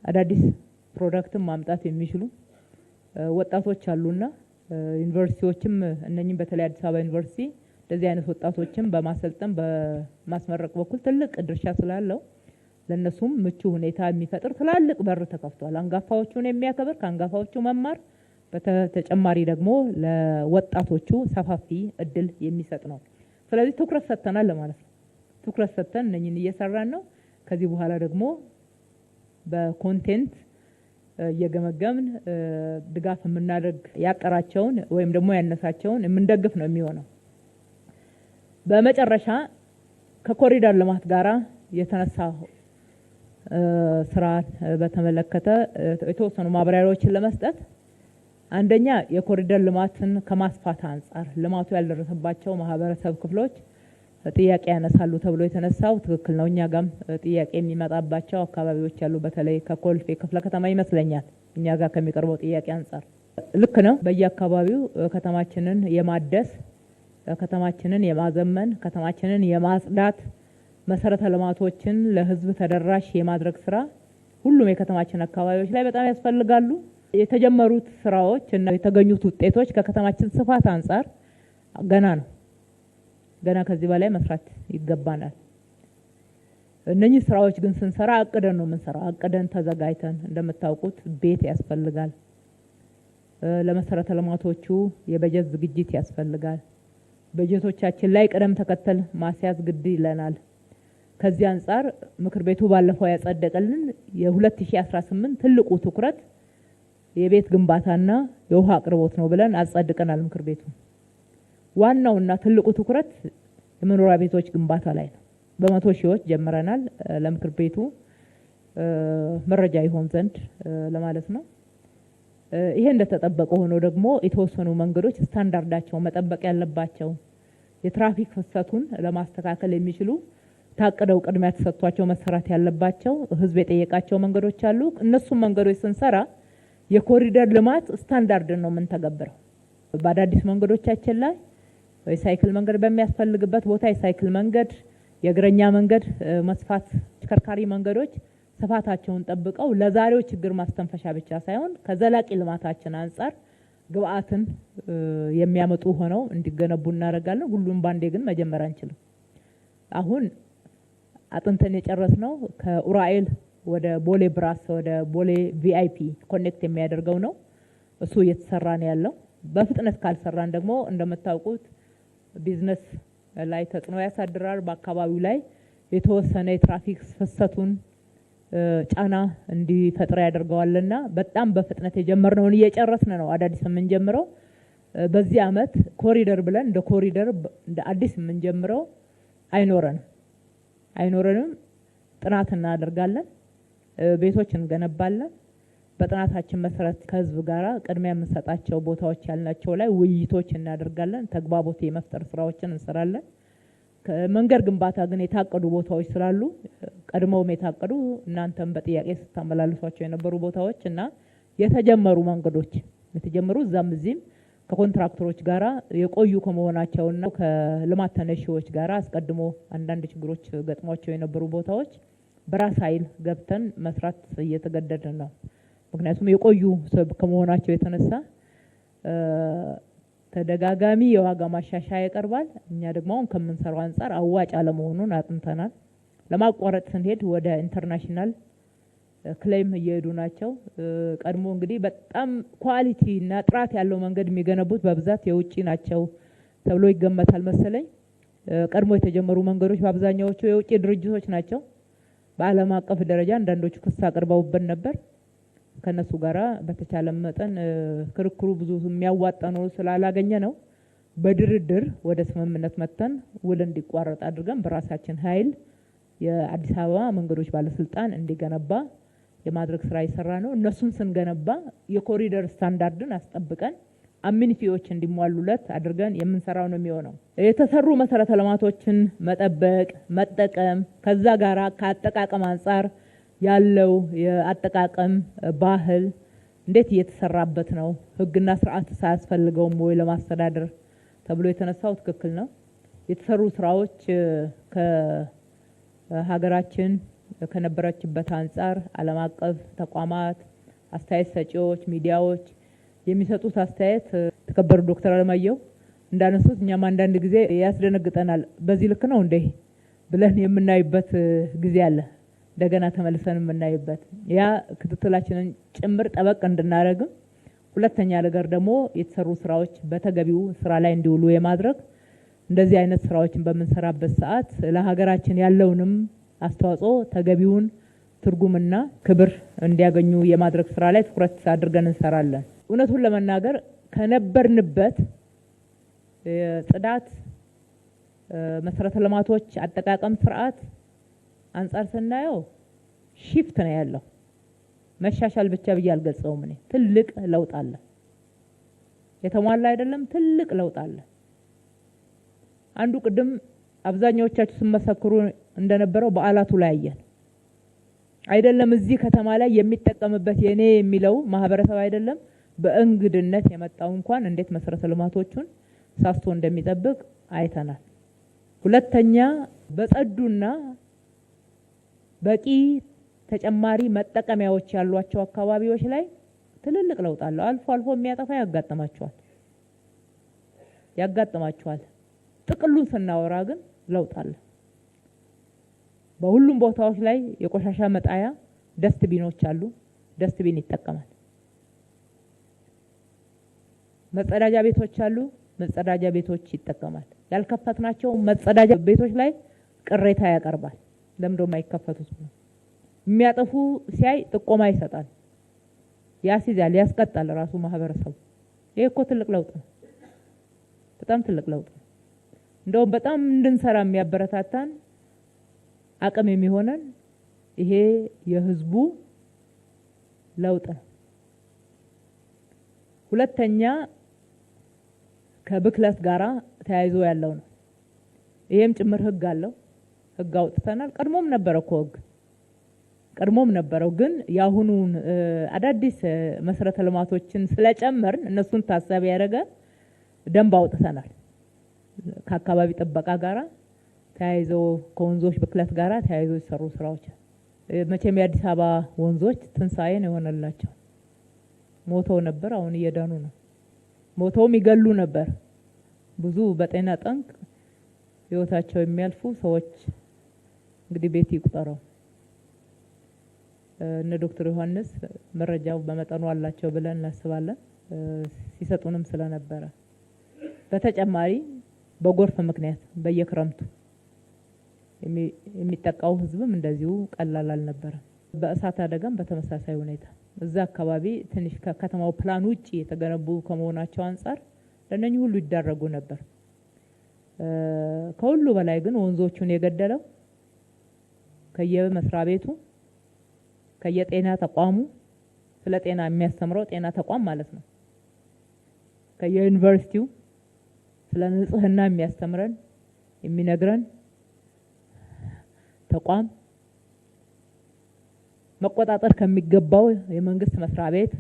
አዳዲስ ፕሮዳክትን ማምጣት የሚችሉ ወጣቶች አሉና ዩኒቨርሲቲዎችም እነኚህም በተለይ አዲስ አበባ ዩኒቨርሲቲ እንደዚህ አይነት ወጣቶችን በማሰልጠን በማስመረቅ በኩል ትልቅ ድርሻ ስላለው ለነሱም ምቹ ሁኔታ የሚፈጥር ትላልቅ በር ተከፍቷል። አንጋፋዎቹን የሚያከብር ከአንጋፋዎቹ መማር በተጨማሪ ደግሞ ለወጣቶቹ ሰፋፊ እድል የሚሰጥ ነው። ስለዚህ ትኩረት ሰጥተናል ለማለት ነው። ትኩረት ሰጥተን እነኚህን እየሰራን ነው። ከዚህ በኋላ ደግሞ በኮንቴንት እየገመገምን ድጋፍ የምናደርግ ያጠራቸውን ወይም ደግሞ ያነሳቸውን የምንደግፍ ነው የሚሆነው። በመጨረሻ ከኮሪደር ልማት ጋራ የተነሳ ስራ በተመለከተ የተወሰኑ ማብራሪያዎችን ለመስጠት አንደኛ የኮሪደር ልማትን ከማስፋት አንጻር ልማቱ ያልደረሰባቸው ማህበረሰብ ክፍሎች ጥያቄ ያነሳሉ ተብሎ የተነሳው ትክክል ነው። እኛ ጋም ጥያቄ የሚመጣባቸው አካባቢዎች ያሉ በተለይ ከኮልፌ ክፍለ ከተማ ይመስለኛል እኛ ጋር ከሚቀርበው ጥያቄ አንጻር ልክ ነው። በየአካባቢው ከተማችንን የማደስ ከተማችንን የማዘመን ከተማችንን የማጽዳት መሰረተ ልማቶችን ለህዝብ ተደራሽ የማድረግ ስራ ሁሉም የከተማችን አካባቢዎች ላይ በጣም ያስፈልጋሉ። የተጀመሩት ስራዎች እና የተገኙት ውጤቶች ከከተማችን ስፋት አንጻር ገና ነው። ገና ከዚህ በላይ መስራት ይገባናል። እነኚህ ስራዎች ግን ስንሰራ አቅደን ነው የምንሰራው። አቅደን ተዘጋጅተን እንደምታውቁት ቤት ያስፈልጋል። ለመሰረተ ልማቶቹ የበጀት ዝግጅት ያስፈልጋል። በጀቶቻችን ላይ ቅደም ተከተል ማስያዝ ግድ ይለናል። ከዚህ አንጻር ምክር ቤቱ ባለፈው ያጸደቀልን የ2018 ትልቁ ትኩረት የቤት ግንባታና የውሃ አቅርቦት ነው ብለን አጸድቀናል። ምክር ቤቱ ዋናውና ትልቁ ትኩረት የመኖሪያ ቤቶች ግንባታ ላይ ነው። በመቶ ሺዎች ጀምረናል። ለምክር ቤቱ መረጃ ይሆን ዘንድ ለማለት ነው። ይሄ እንደተጠበቀ ሆኖ ደግሞ የተወሰኑ መንገዶች ስታንዳርዳቸው መጠበቅ ያለባቸው የትራፊክ ፍሰቱን ለማስተካከል የሚችሉ ታቅደው ቅድሚያ ተሰጥቷቸው መሰራት ያለባቸው ህዝብ የጠየቃቸው መንገዶች አሉ። እነሱም መንገዶች ስንሰራ የኮሪደር ልማት ስታንዳርድን ነው የምንተገብረው። በአዳዲስ መንገዶቻችን ላይ የሳይክል መንገድ በሚያስፈልግበት ቦታ የሳይክል መንገድ፣ የእግረኛ መንገድ መስፋት፣ ተሽከርካሪ መንገዶች ስፋታቸውን ጠብቀው ለዛሬው ችግር ማስተንፈሻ ብቻ ሳይሆን ከዘላቂ ልማታችን አንጻር ግብአትን የሚያመጡ ሆነው እንዲገነቡ እናደርጋለን። ሁሉም ባንዴ ግን መጀመር አንችልም። አሁን አጥንተን የጨረስነው ከኡራኤል ወደ ቦሌ ብራስ ወደ ቦሌ ቪአይፒ ኮኔክት የሚያደርገው ነው። እሱ እየተሰራ ነው ያለው። በፍጥነት ካልሰራን ደግሞ እንደምታውቁት ቢዝነስ ላይ ተጽዕኖ ያሳድራል። በአካባቢው ላይ የተወሰነ የትራፊክ ፍሰቱን ጫና እንዲፈጥር ያደርገዋልና በጣም በፍጥነት የጀመርነውን እየጨረስን ነው። አዳዲስ የምንጀምረው በዚህ አመት ኮሪደር ብለን እንደ ኮሪደር እንደ አዲስ የምንጀምረው አይኖረንም። ጥናት እናደርጋለን፣ ቤቶች እንገነባለን። በጥናታችን መሰረት ከህዝብ ጋራ ቅድሚያ የምንሰጣቸው ቦታዎች ያልናቸው ላይ ውይይቶች እናደርጋለን። ተግባቦት የመፍጠር ስራዎችን እንሰራለን። ከመንገድ ግንባታ ግን የታቀዱ ቦታዎች ስላሉ ቀድሞውም የታቀዱ እናንተም በጥያቄ ስታመላልሷቸው የነበሩ ቦታዎች እና የተጀመሩ መንገዶች የተጀመሩ እዛም እዚህም ከኮንትራክተሮች ጋራ የቆዩ ከመሆናቸውና ከልማት ተነሺዎች ጋራ አስቀድሞ አንዳንድ ችግሮች ገጥሟቸው የነበሩ ቦታዎች በራስ ኃይል ገብተን መስራት እየተገደድን ነው። ምክንያቱም የቆዩ ከመሆናቸው የተነሳ ተደጋጋሚ የዋጋ ማሻሻያ ይቀርባል። እኛ ደግሞ አሁን ከምንሰራው አንጻር አዋጭ አለመሆኑን አጥንተናል። ለማቋረጥ ስንሄድ ወደ ኢንተርናሽናል ክሌም እየሄዱ ናቸው። ቀድሞ እንግዲህ በጣም ኳሊቲ እና ጥራት ያለው መንገድ የሚገነቡት በብዛት የውጭ ናቸው ተብሎ ይገመታል መሰለኝ። ቀድሞ የተጀመሩ መንገዶች በአብዛኛዎቹ የውጭ ድርጅቶች ናቸው። በዓለም አቀፍ ደረጃ አንዳንዶቹ ክስ አቅርበውበት ነበር። ከነሱ ጋራ በተቻለ መጠን ክርክሩ ብዙ የሚያዋጣ ነው ስላላገኘ ነው በድርድር ወደ ስምምነት መተን ውል እንዲቋረጥ አድርገን በራሳችን ኃይል የአዲስ አበባ መንገዶች ባለስልጣን እንዲገነባ የማድረግ ስራ ይሰራ ነው። እነሱን ስንገነባ የኮሪደር ስታንዳርድን አስጠብቀን አሚኒቲዎች እንዲሟሉለት አድርገን የምንሰራው ነው የሚሆነው። የተሰሩ መሰረተ ልማቶችን መጠበቅ፣ መጠቀም ከዛ ጋራ ከአጠቃቀም አንጻር ያለው የአጠቃቀም ባህል እንዴት እየተሰራበት ነው? ህግና ስርዓት ሳያስፈልገውም ወይ ለማስተዳደር ተብሎ የተነሳው ትክክል ነው። የተሰሩ ስራዎች ከሀገራችን ከነበረችበት አንጻር ዓለም አቀፍ ተቋማት፣ አስተያየት ሰጪዎች፣ ሚዲያዎች የሚሰጡት አስተያየት ተከበሩ ዶክተር አለማየሁ እንዳነሱት እኛም አንዳንድ ጊዜ ያስደነግጠናል። በዚህ ልክ ነው እንዴ ብለን የምናይበት ጊዜ አለ። እንደገና ተመልሰን የምናይበት ያ ክትትላችንን ጭምር ጠበቅ እንድናደርግም፣ ሁለተኛ ነገር ደግሞ የተሰሩ ስራዎች በተገቢው ስራ ላይ እንዲውሉ የማድረግ እንደዚህ አይነት ስራዎችን በምንሰራበት ሰዓት ለሀገራችን ያለውንም አስተዋጽኦ ተገቢውን ትርጉምና ክብር እንዲያገኙ የማድረግ ስራ ላይ ትኩረት አድርገን እንሰራለን። እውነቱን ለመናገር ከነበርንበት የጽዳት መሰረተ ልማቶች አጠቃቀም ስርዓት አንጻር ስናየው ሺፍት ነው ያለው። መሻሻል ብቻ ብዬ አልገልጸውም። እኔ ትልቅ ለውጥ አለ። የተሟላ አይደለም፣ ትልቅ ለውጥ አለ። አንዱ ቅድም አብዛኛዎቻችሁ ስመሰክሩ እንደነበረው በዓላቱ ላይ አየን አይደለም። እዚህ ከተማ ላይ የሚጠቀምበት የኔ የሚለው ማህበረሰብ አይደለም በእንግድነት የመጣው እንኳን እንዴት መሰረተ ልማቶቹን ሳስቶ እንደሚጠብቅ አይተናል። ሁለተኛ በጸዱና በቂ ተጨማሪ መጠቀሚያዎች ያሏቸው አካባቢዎች ላይ ትልልቅ ለውጥ አለ። አልፎ አልፎ የሚያጠፋ ያጋጥማቸዋል። ጥቅሉን ስናወራ ግን ለውጥ አለ። በሁሉም ቦታዎች ላይ የቆሻሻ መጣያ ደስትቢኖች አሉ። ደስትቢን ይጠቀማል። መጸዳጃ ቤቶች አሉ። መጸዳጃ ቤቶች ይጠቀማል። ያልከፈትናቸው መጸዳጃ ቤቶች ላይ ቅሬታ ያቀርባል። ለምንድነው የማይከፈቱት? የሚያጠፉ ሲያይ ጥቆማ ይሰጣል፣ ያስይዛል፣ ያስቀጣል ራሱ ማህበረሰቡ። ይሄ እኮ ትልቅ ለውጥ ነው። በጣም ትልቅ ለውጥ ነው። እንደውም በጣም እንድንሰራ የሚያበረታታን አቅም የሚሆነን ይሄ የህዝቡ ለውጥ ነው። ሁለተኛ ከብክለት ጋራ ተያይዞ ያለው ነው። ይሄም ጭምር ህግ አለው። ህግ አውጥተናል። ቀድሞም ነበረ እኮ ህግ ቀድሞም ነበረው፣ ግን የአሁኑን አዳዲስ መሰረተ ልማቶችን ስለጨመርን እነሱን ታሳቢ ያደረገ ደንብ አውጥተናል። ከአካባቢ ጥበቃ ጋራ ተያይዞ ከወንዞች ብክለት ጋራ ተያይዞ የተሰሩ ስራዎች መቼም የአዲስ አበባ ወንዞች ትንሳኤን የሆነላቸው ሞተው ነበር፣ አሁን እየዳኑ ነው። ሞተውም ይገሉ ነበር። ብዙ በጤና ጠንቅ ህይወታቸው የሚያልፉ ሰዎች እንግዲህ ቤት ይቁጠረው። እነ ዶክተር ዮሐንስ መረጃው በመጠኑ አላቸው ብለን እናስባለን፣ ሲሰጡንም ስለነበረ። በተጨማሪ በጎርፍ ምክንያት በየክረምቱ የሚጠቃው ህዝብም እንደዚሁ ቀላል አልነበረም። በእሳት አደጋም በተመሳሳይ ሁኔታ እዛ አካባቢ ትንሽ ከከተማው ፕላን ውጪ የተገነቡ ከመሆናቸው አንፃር ለነኚህ ሁሉ ይዳረጉ ነበር። ከሁሉ በላይ ግን ወንዞቹን የገደለው ከየመስሪያ ቤቱ ከየጤና ተቋሙ ስለ ጤና የሚያስተምረው ጤና ተቋም ማለት ነው፣ ከየዩኒቨርሲቲው ስለ ንጽህና የሚያስተምረን የሚነግረን ተቋም፣ መቆጣጠር ከሚገባው የመንግስት መስሪያ ቤት፣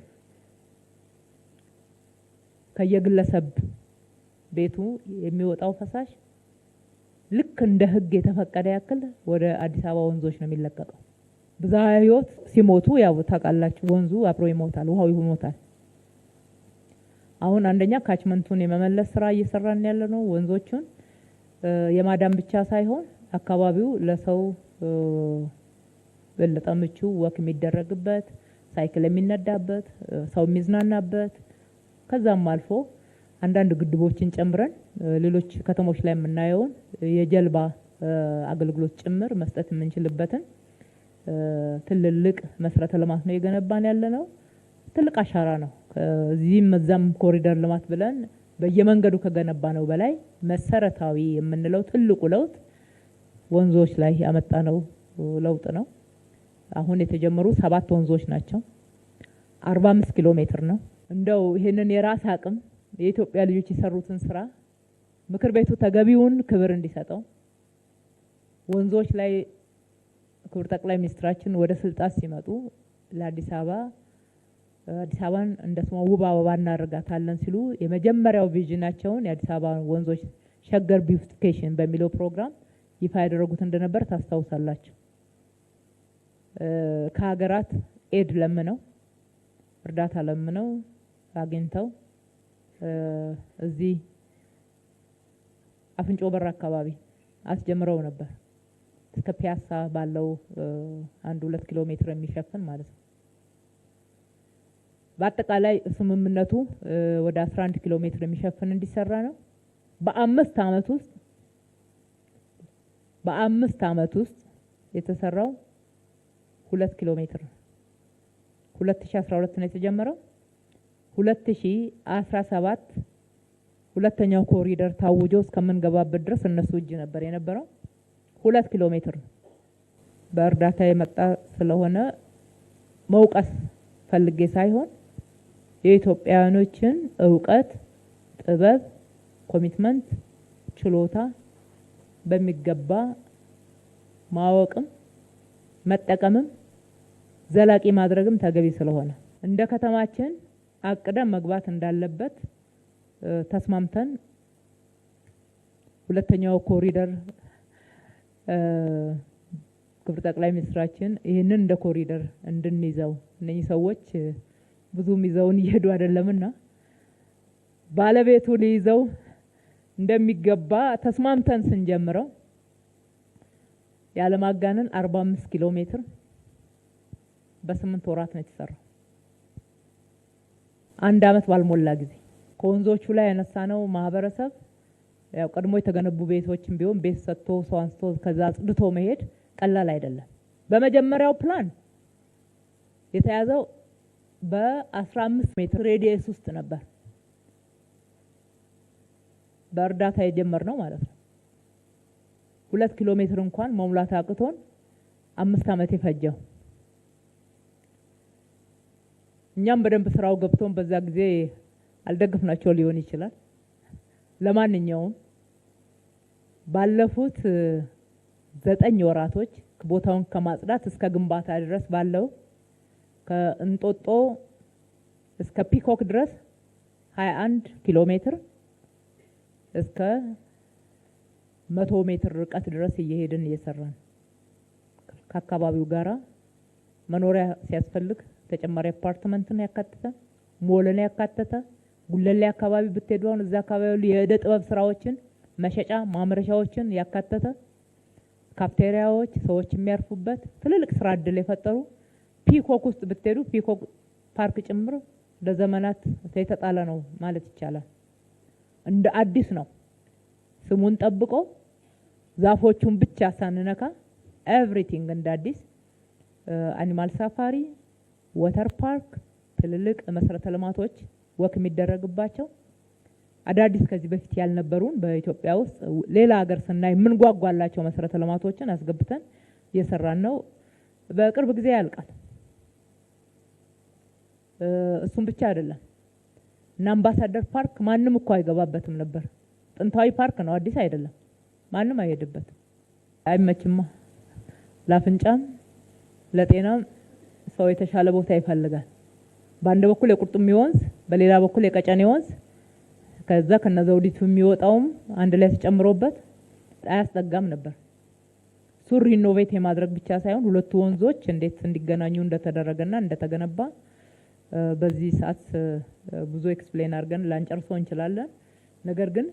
ከየግለሰብ ቤቱ የሚወጣው ፈሳሽ ልክ እንደ ህግ የተፈቀደ ያክል ወደ አዲስ አበባ ወንዞች ነው የሚለቀቀው። ብዝሃ ህይወት ሲሞቱ ያው ታውቃላችሁ፣ ወንዙ አብሮ ይሞታል፣ ውሃው ይሞታል። አሁን አንደኛ ካችመንቱን የመመለስ ስራ እየሰራን ያለ ነው። ወንዞቹን የማዳን ብቻ ሳይሆን አካባቢው ለሰው በለጠ ምቹ ወክ የሚደረግበት፣ ሳይክል የሚነዳበት፣ ሰው የሚዝናናበት፣ ከዛም አልፎ አንዳንድ ግድቦችን ጨምረን ሌሎች ከተሞች ላይ የምናየውን የጀልባ አገልግሎት ጭምር መስጠት የምንችልበትን ትልልቅ መሰረተ ልማት ነው የገነባን ያለ ነው። ትልቅ አሻራ ነው። እዚህም መዛም ኮሪደር ልማት ብለን በየመንገዱ ከገነባ ነው በላይ መሰረታዊ የምንለው ትልቁ ለውጥ ወንዞች ላይ ያመጣነው ለውጥ ነው። አሁን የተጀመሩ 7 ወንዞች ናቸው። 45 ኪሎ ሜትር ነው። እንደው ይሄንን የራስ አቅም የኢትዮጵያ ልጆች የሰሩትን ስራ ምክር ቤቱ ተገቢውን ክብር እንዲሰጠው ወንዞች ላይ ክቡር ጠቅላይ ሚኒስትራችን ወደ ስልጣን ሲመጡ ለአዲስ አበባን እንደ ስሟ ውብ አበባ እናደርጋታለን ሲሉ የመጀመሪያው ቪዥናቸውን የአዲስ አበባ ወንዞች ሸገር ቢዩቲፊኬሽን በሚለው ፕሮግራም ይፋ ያደረጉት እንደነበር ታስታውሳላችሁ። ከሀገራት ኤድ ለምነው እርዳታ ለምነው አግኝተው እዚህ አፍንጮ በር አካባቢ አስጀምረው ነበር። እስከ ፒያሳ ባለው 1-2 ኪሎ ሜትር የሚሸፍን ማለት ነው። በአጠቃላይ ስምምነቱ ወደ 11 ኪሎ ሜትር የሚሸፍን እንዲሰራ ነው። በአምስት ዓመት ውስጥ የተሰራው 2 ኪሎ ሜትር ነው። 2012 ነው የተጀመረው። 2017 ሁለተኛው ኮሪደር ታውጆ እስከምንገባበት ድረስ እነሱ እጅ ነበር የነበረው። 2 ኪሎ ሜትር ነው። በእርዳታ የመጣ ስለሆነ መውቀስ ፈልጌ ሳይሆን የኢትዮጵያውያኖችን እውቀት፣ ጥበብ፣ ኮሚትመንት፣ ችሎታ በሚገባ ማወቅም መጠቀምም ዘላቂ ማድረግም ተገቢ ስለሆነ እንደ ከተማችን አቅደም መግባት እንዳለበት ተስማምተን ሁለተኛው ኮሪደር ክቡር ጠቅላይ ሚኒስትራችን ይህንን እንደ ኮሪደር እንድንይዘው እነኚህ ሰዎች ብዙም ይዘውን እየሄዱ አይደለምና ባለቤቱ ሊይዘው እንደሚገባ ተስማምተን ስንጀምረው ያለማጋነን 45 ኪሎ ሜትር በ8 ወራት ነው የተሰራው። 1 ዓመት ባልሞላ ጊዜ ከወንዞቹ ላይ ያነሳነው ማህበረሰብ ያው ቀድሞ የተገነቡ ቤቶችን ቢሆን ቤት ሰጥቶ ሰው አንስቶ ከዛ አጽድቶ መሄድ ቀላል አይደለም። በመጀመሪያው ፕላን የተያዘው በ15 ሜትር ሬዲየስ ውስጥ ነበር በእርዳታ የጀመርነው ማለት ነው። 2 ኪሎ ሜትር እንኳን መሙላት አቅቶን 5 ዓመት የፈጀው። እኛም በደንብ ስራው ገብቶን በዛ ጊዜ አልደግፍናቸው ሊሆን ይችላል። ለማንኛውም ባለፉት 9 ወራቶች ቦታውን ከማጽዳት እስከ ግንባታ ድረስ ባለው ከእንጦጦ እስከ ፒኮክ ድረስ 21 ኪሎ ሜትር እስከ 100 ሜትር ርቀት ድረስ እየሄድን እየሰራን ከአካባቢው ጋራ መኖሪያ ሲያስፈልግ ተጨማሪ አፓርትመንትን ያካተተ ሞልን ያካተተ ጉለሌ አካባቢ ብትሄዱ አሁን እዛ አካባቢ የእደ ጥበብ ስራዎችን መሸጫ ማምረሻዎችን ያካተተ ካፍቴሪያዎች ሰዎች የሚያርፉበት ትልልቅ ስራ እድል የፈጠሩ ፒኮክ ውስጥ ብትሄዱ ፒኮክ ፓርክ ጭምር ለዘመናት የተጣለ ነው ማለት ይቻላል። እንደ አዲስ ነው ስሙን ጠብቆ ዛፎቹን ብቻ ሳንነካ ኤቭሪቲንግ እንደ አዲስ አኒማል ሳፋሪ ወተር ፓርክ ትልልቅ መሰረተ ልማቶች ወክ የሚደረግባቸው አዳዲስ ከዚህ በፊት ያልነበሩን በኢትዮጵያ ውስጥ ሌላ ሀገር ስናይ ምን ጓጓላቸው መሰረተ ልማቶችን አስገብተን እየሰራን ነው። በቅርብ ጊዜ ያልቃል። እሱም ብቻ አይደለም እና አምባሳደር ፓርክ ማንም እኮ አይገባበትም ነበር። ጥንታዊ ፓርክ ነው፣ አዲስ አይደለም። ማንም አይሄድበትም። አይመችማ። ለአፍንጫም ለጤናም ሰው የተሻለ ቦታ ይፈልጋል። በአንድ በኩል የቁርጡሚ ወንዝ፣ በሌላ በኩል የቀጨኔ ወንዝ ከዛ ከነዘውዲቱ የሚወጣውም አንድ ላይ ተጨምሮበት አያስጠጋም ነበር። ሱሪ ኢኖቬት የማድረግ ብቻ ሳይሆን ሁለቱ ወንዞች እንዴት እንዲገናኙ እንደተደረገና እንደተገነባ በዚህ ሰዓት ብዙ ኤክስፕሌን አድርገን ላንጨርሰው እንችላለን። ነገር ግን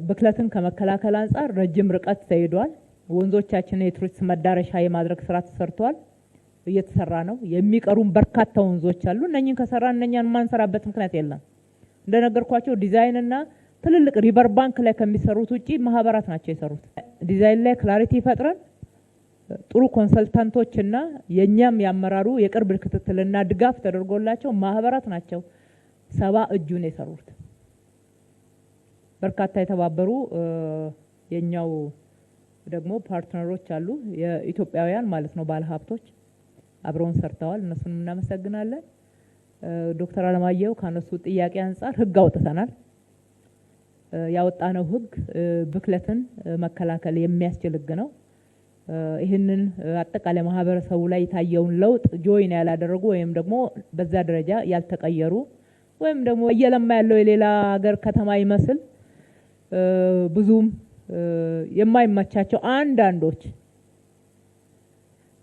ብክለትን ከመከላከል አንጻር ረጅም ርቀት ተሄዷል። ወንዞቻችን የቱሪስት መዳረሻ የማድረግ ስራ ተሰርቷል፣ እየተሰራ ነው። የሚቀሩን በርካታ ወንዞች አሉ። እነኚህን ከሰራን እነኛን ማንሰራበት ምክንያት የለም። እንደነገርኳቸው ዲዛይን እና ትልልቅ ሪቨር ባንክ ላይ ከሚሰሩት ውጪ ማህበራት ናቸው የሰሩት። ዲዛይን ላይ ክላሪቲ ፈጥረን ጥሩ ኮንሰልታንቶችና የኛም ያመራሩ የቅርብ ክትትልና ድጋፍ ተደርጎላቸው ማህበራት ናቸው 70 እጁን የሰሩት። በርካታ የተባበሩ የኛው ደግሞ ፓርትነሮች አሉ፣ የኢትዮጵያውያን ማለት ነው ባለሀብቶች አብረውን ሰርተዋል። እነሱንም እናመሰግናለን። ዶክተር አለማየሁ ካነሱ ጥያቄ አንጻር ህግ አውጥተናል። ያወጣነው ህግ ብክለትን መከላከል የሚያስችል ህግ ነው። ይህንን አጠቃላይ ማህበረሰቡ ላይ የታየውን ለውጥ ጆይን ያላደረጉ ወይም ደግሞ በዛ ደረጃ ያልተቀየሩ ወይም ደግሞ እየለማ ያለው የሌላ ሀገር ከተማ ይመስል ብዙም የማይመቻቸው አንዳንዶች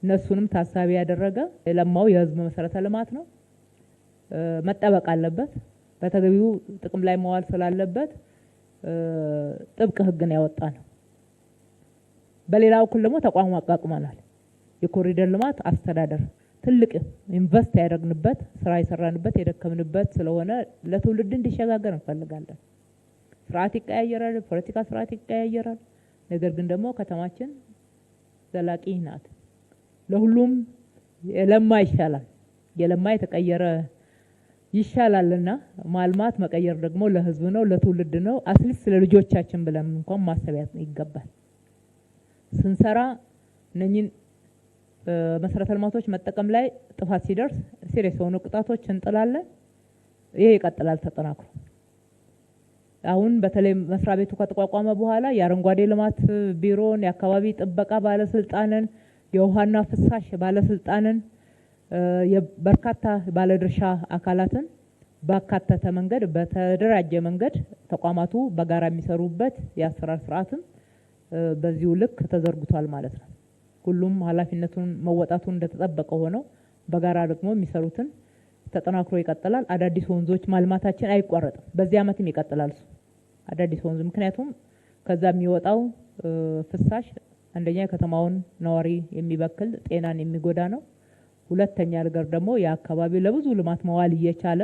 እነሱንም ታሳቢ ያደረገ የለማው የህዝብ መሰረተ ልማት ነው፣ መጠበቅ አለበት። በተገቢው ጥቅም ላይ መዋል ስላለበት ጥብቅ ህግን ያወጣ ነው። በሌላው በኩል ደግሞ ተቋም አቋቁመናል። የኮሪደር ልማት አስተዳደር ትልቅ ኢንቨስት ያደረግንበት ስራ የሰራንበት የደከምንበት ስለሆነ ለትውልድ እንዲሸጋገር እንፈልጋለን። ስርዓት ይቀያየራል፣ ፖለቲካ ስርዓት ይቀያየራል። ነገር ግን ደግሞ ከተማችን ዘላቂ ናት። ለሁሉም የለማ ይሻላል፣ የለማ የተቀየረ ይሻላልና ማልማት መቀየር ደግሞ ለህዝብ ነው፣ ለትውልድ ነው። አትሊስት ለልጆቻችን ብለን እንኳን ማሰብ ይገባል። ስንሰራ እነኚህን መሰረተ ልማቶች መጠቀም ላይ ጥፋት ሲደርስ ሲሪየስ የሆኑ ቅጣቶች እንጥላለን። ይሄ ይቀጥላል ተጠናክሮ። አሁን በተለይ መስሪያ ቤቱ ከተቋቋመ በኋላ የአረንጓዴ ልማት ቢሮን፣ የአካባቢ ጥበቃ ባለስልጣንን፣ የውሃና ፍሳሽ ባለስልጣንን በርካታ ባለድርሻ አካላትን ባካተተ መንገድ በተደራጀ መንገድ ተቋማቱ በጋራ የሚሰሩበት የአሰራር ስርዓትም በዚሁ ልክ ተዘርግቷል ማለት ነው። ሁሉም ኃላፊነቱን መወጣቱን እንደተጠበቀ ሆነው በጋራ ደግሞ የሚሰሩትን ተጠናክሮ ይቀጥላል። አዳዲስ ወንዞች ማልማታችን አይቋረጥም። በዚህ አመትም ይቀጥላል እሱ አዳዲስ ወንዝ። ምክንያቱም ከዛ የሚወጣው ፍሳሽ አንደኛ የከተማውን ነዋሪ የሚበክል ጤናን የሚጎዳ ነው። ሁለተኛ ነገር ደግሞ የአካባቢው ለብዙ ልማት መዋል እየቻለ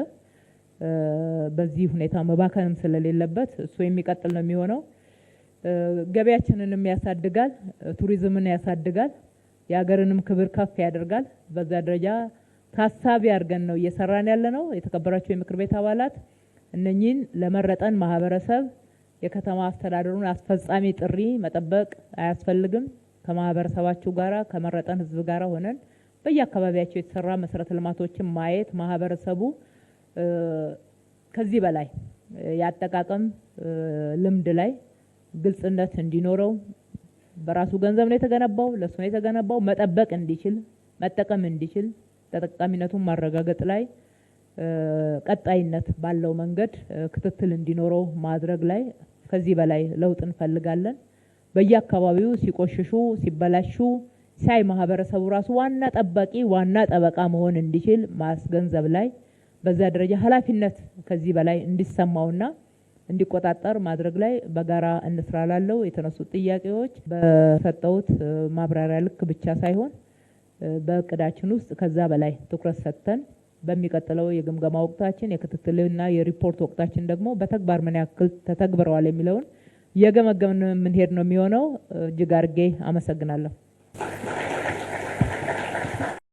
በዚህ ሁኔታ መባከንም ስለሌለበት እሱ የሚቀጥል ነው የሚሆነው። ገበያችንንም ያሳድጋል፣ ቱሪዝምን ያሳድጋል፣ የሀገርንም ክብር ከፍ ያደርጋል። በዛ ደረጃ ታሳቢ አድርገን ነው እየሰራን ያለ ነው። የተከበራችሁ የምክር ቤት አባላት እነኚህን ለመረጠን ማህበረሰብ የከተማ አስተዳደሩን አስፈጻሚ ጥሪ መጠበቅ አያስፈልግም። ከማህበረሰባችሁ ጋራ ከመረጠን ህዝብ ጋራ ሆነን በየአካባቢያቸው የተሰራ መሰረተ ልማቶችን ማየት ማህበረሰቡ ከዚህ በላይ ያጠቃቀም ልምድ ላይ ግልጽነት እንዲኖረው በራሱ ገንዘብ ነው የተገነባው፣ ለሱ ነው የተገነባው፣ መጠበቅ እንዲችል መጠቀም እንዲችል ተጠቃሚነቱን ማረጋገጥ ላይ ቀጣይነት ባለው መንገድ ክትትል እንዲኖረው ማድረግ ላይ ከዚህ በላይ ለውጥ እንፈልጋለን። በየአካባቢው ሲቆሽሹ ሲበላሹ ሳይ ማህበረሰቡ ራሱ ዋና ጠባቂ ዋና ጠበቃ መሆን እንዲችል ማስገንዘብ ላይ በዛ ደረጃ ኃላፊነት ከዚህ በላይ እንዲሰማውና እንዲቆጣጠር ማድረግ ላይ በጋራ እንስራላለው። የተነሱት ጥያቄዎች በሰጠውት ማብራሪያ ልክ ብቻ ሳይሆን በእቅዳችን ውስጥ ከዛ በላይ ትኩረት ሰጥተን በሚቀጥለው የግምገማ ወቅታችን የክትትልና የሪፖርት ወቅታችን ደግሞ በተግባር ምን ያክል ተተግብረዋል የሚለውን የገመገምን ምን ሄድ ነው የሚሆነው። እጅግ አድርጌ አመሰግናለሁ።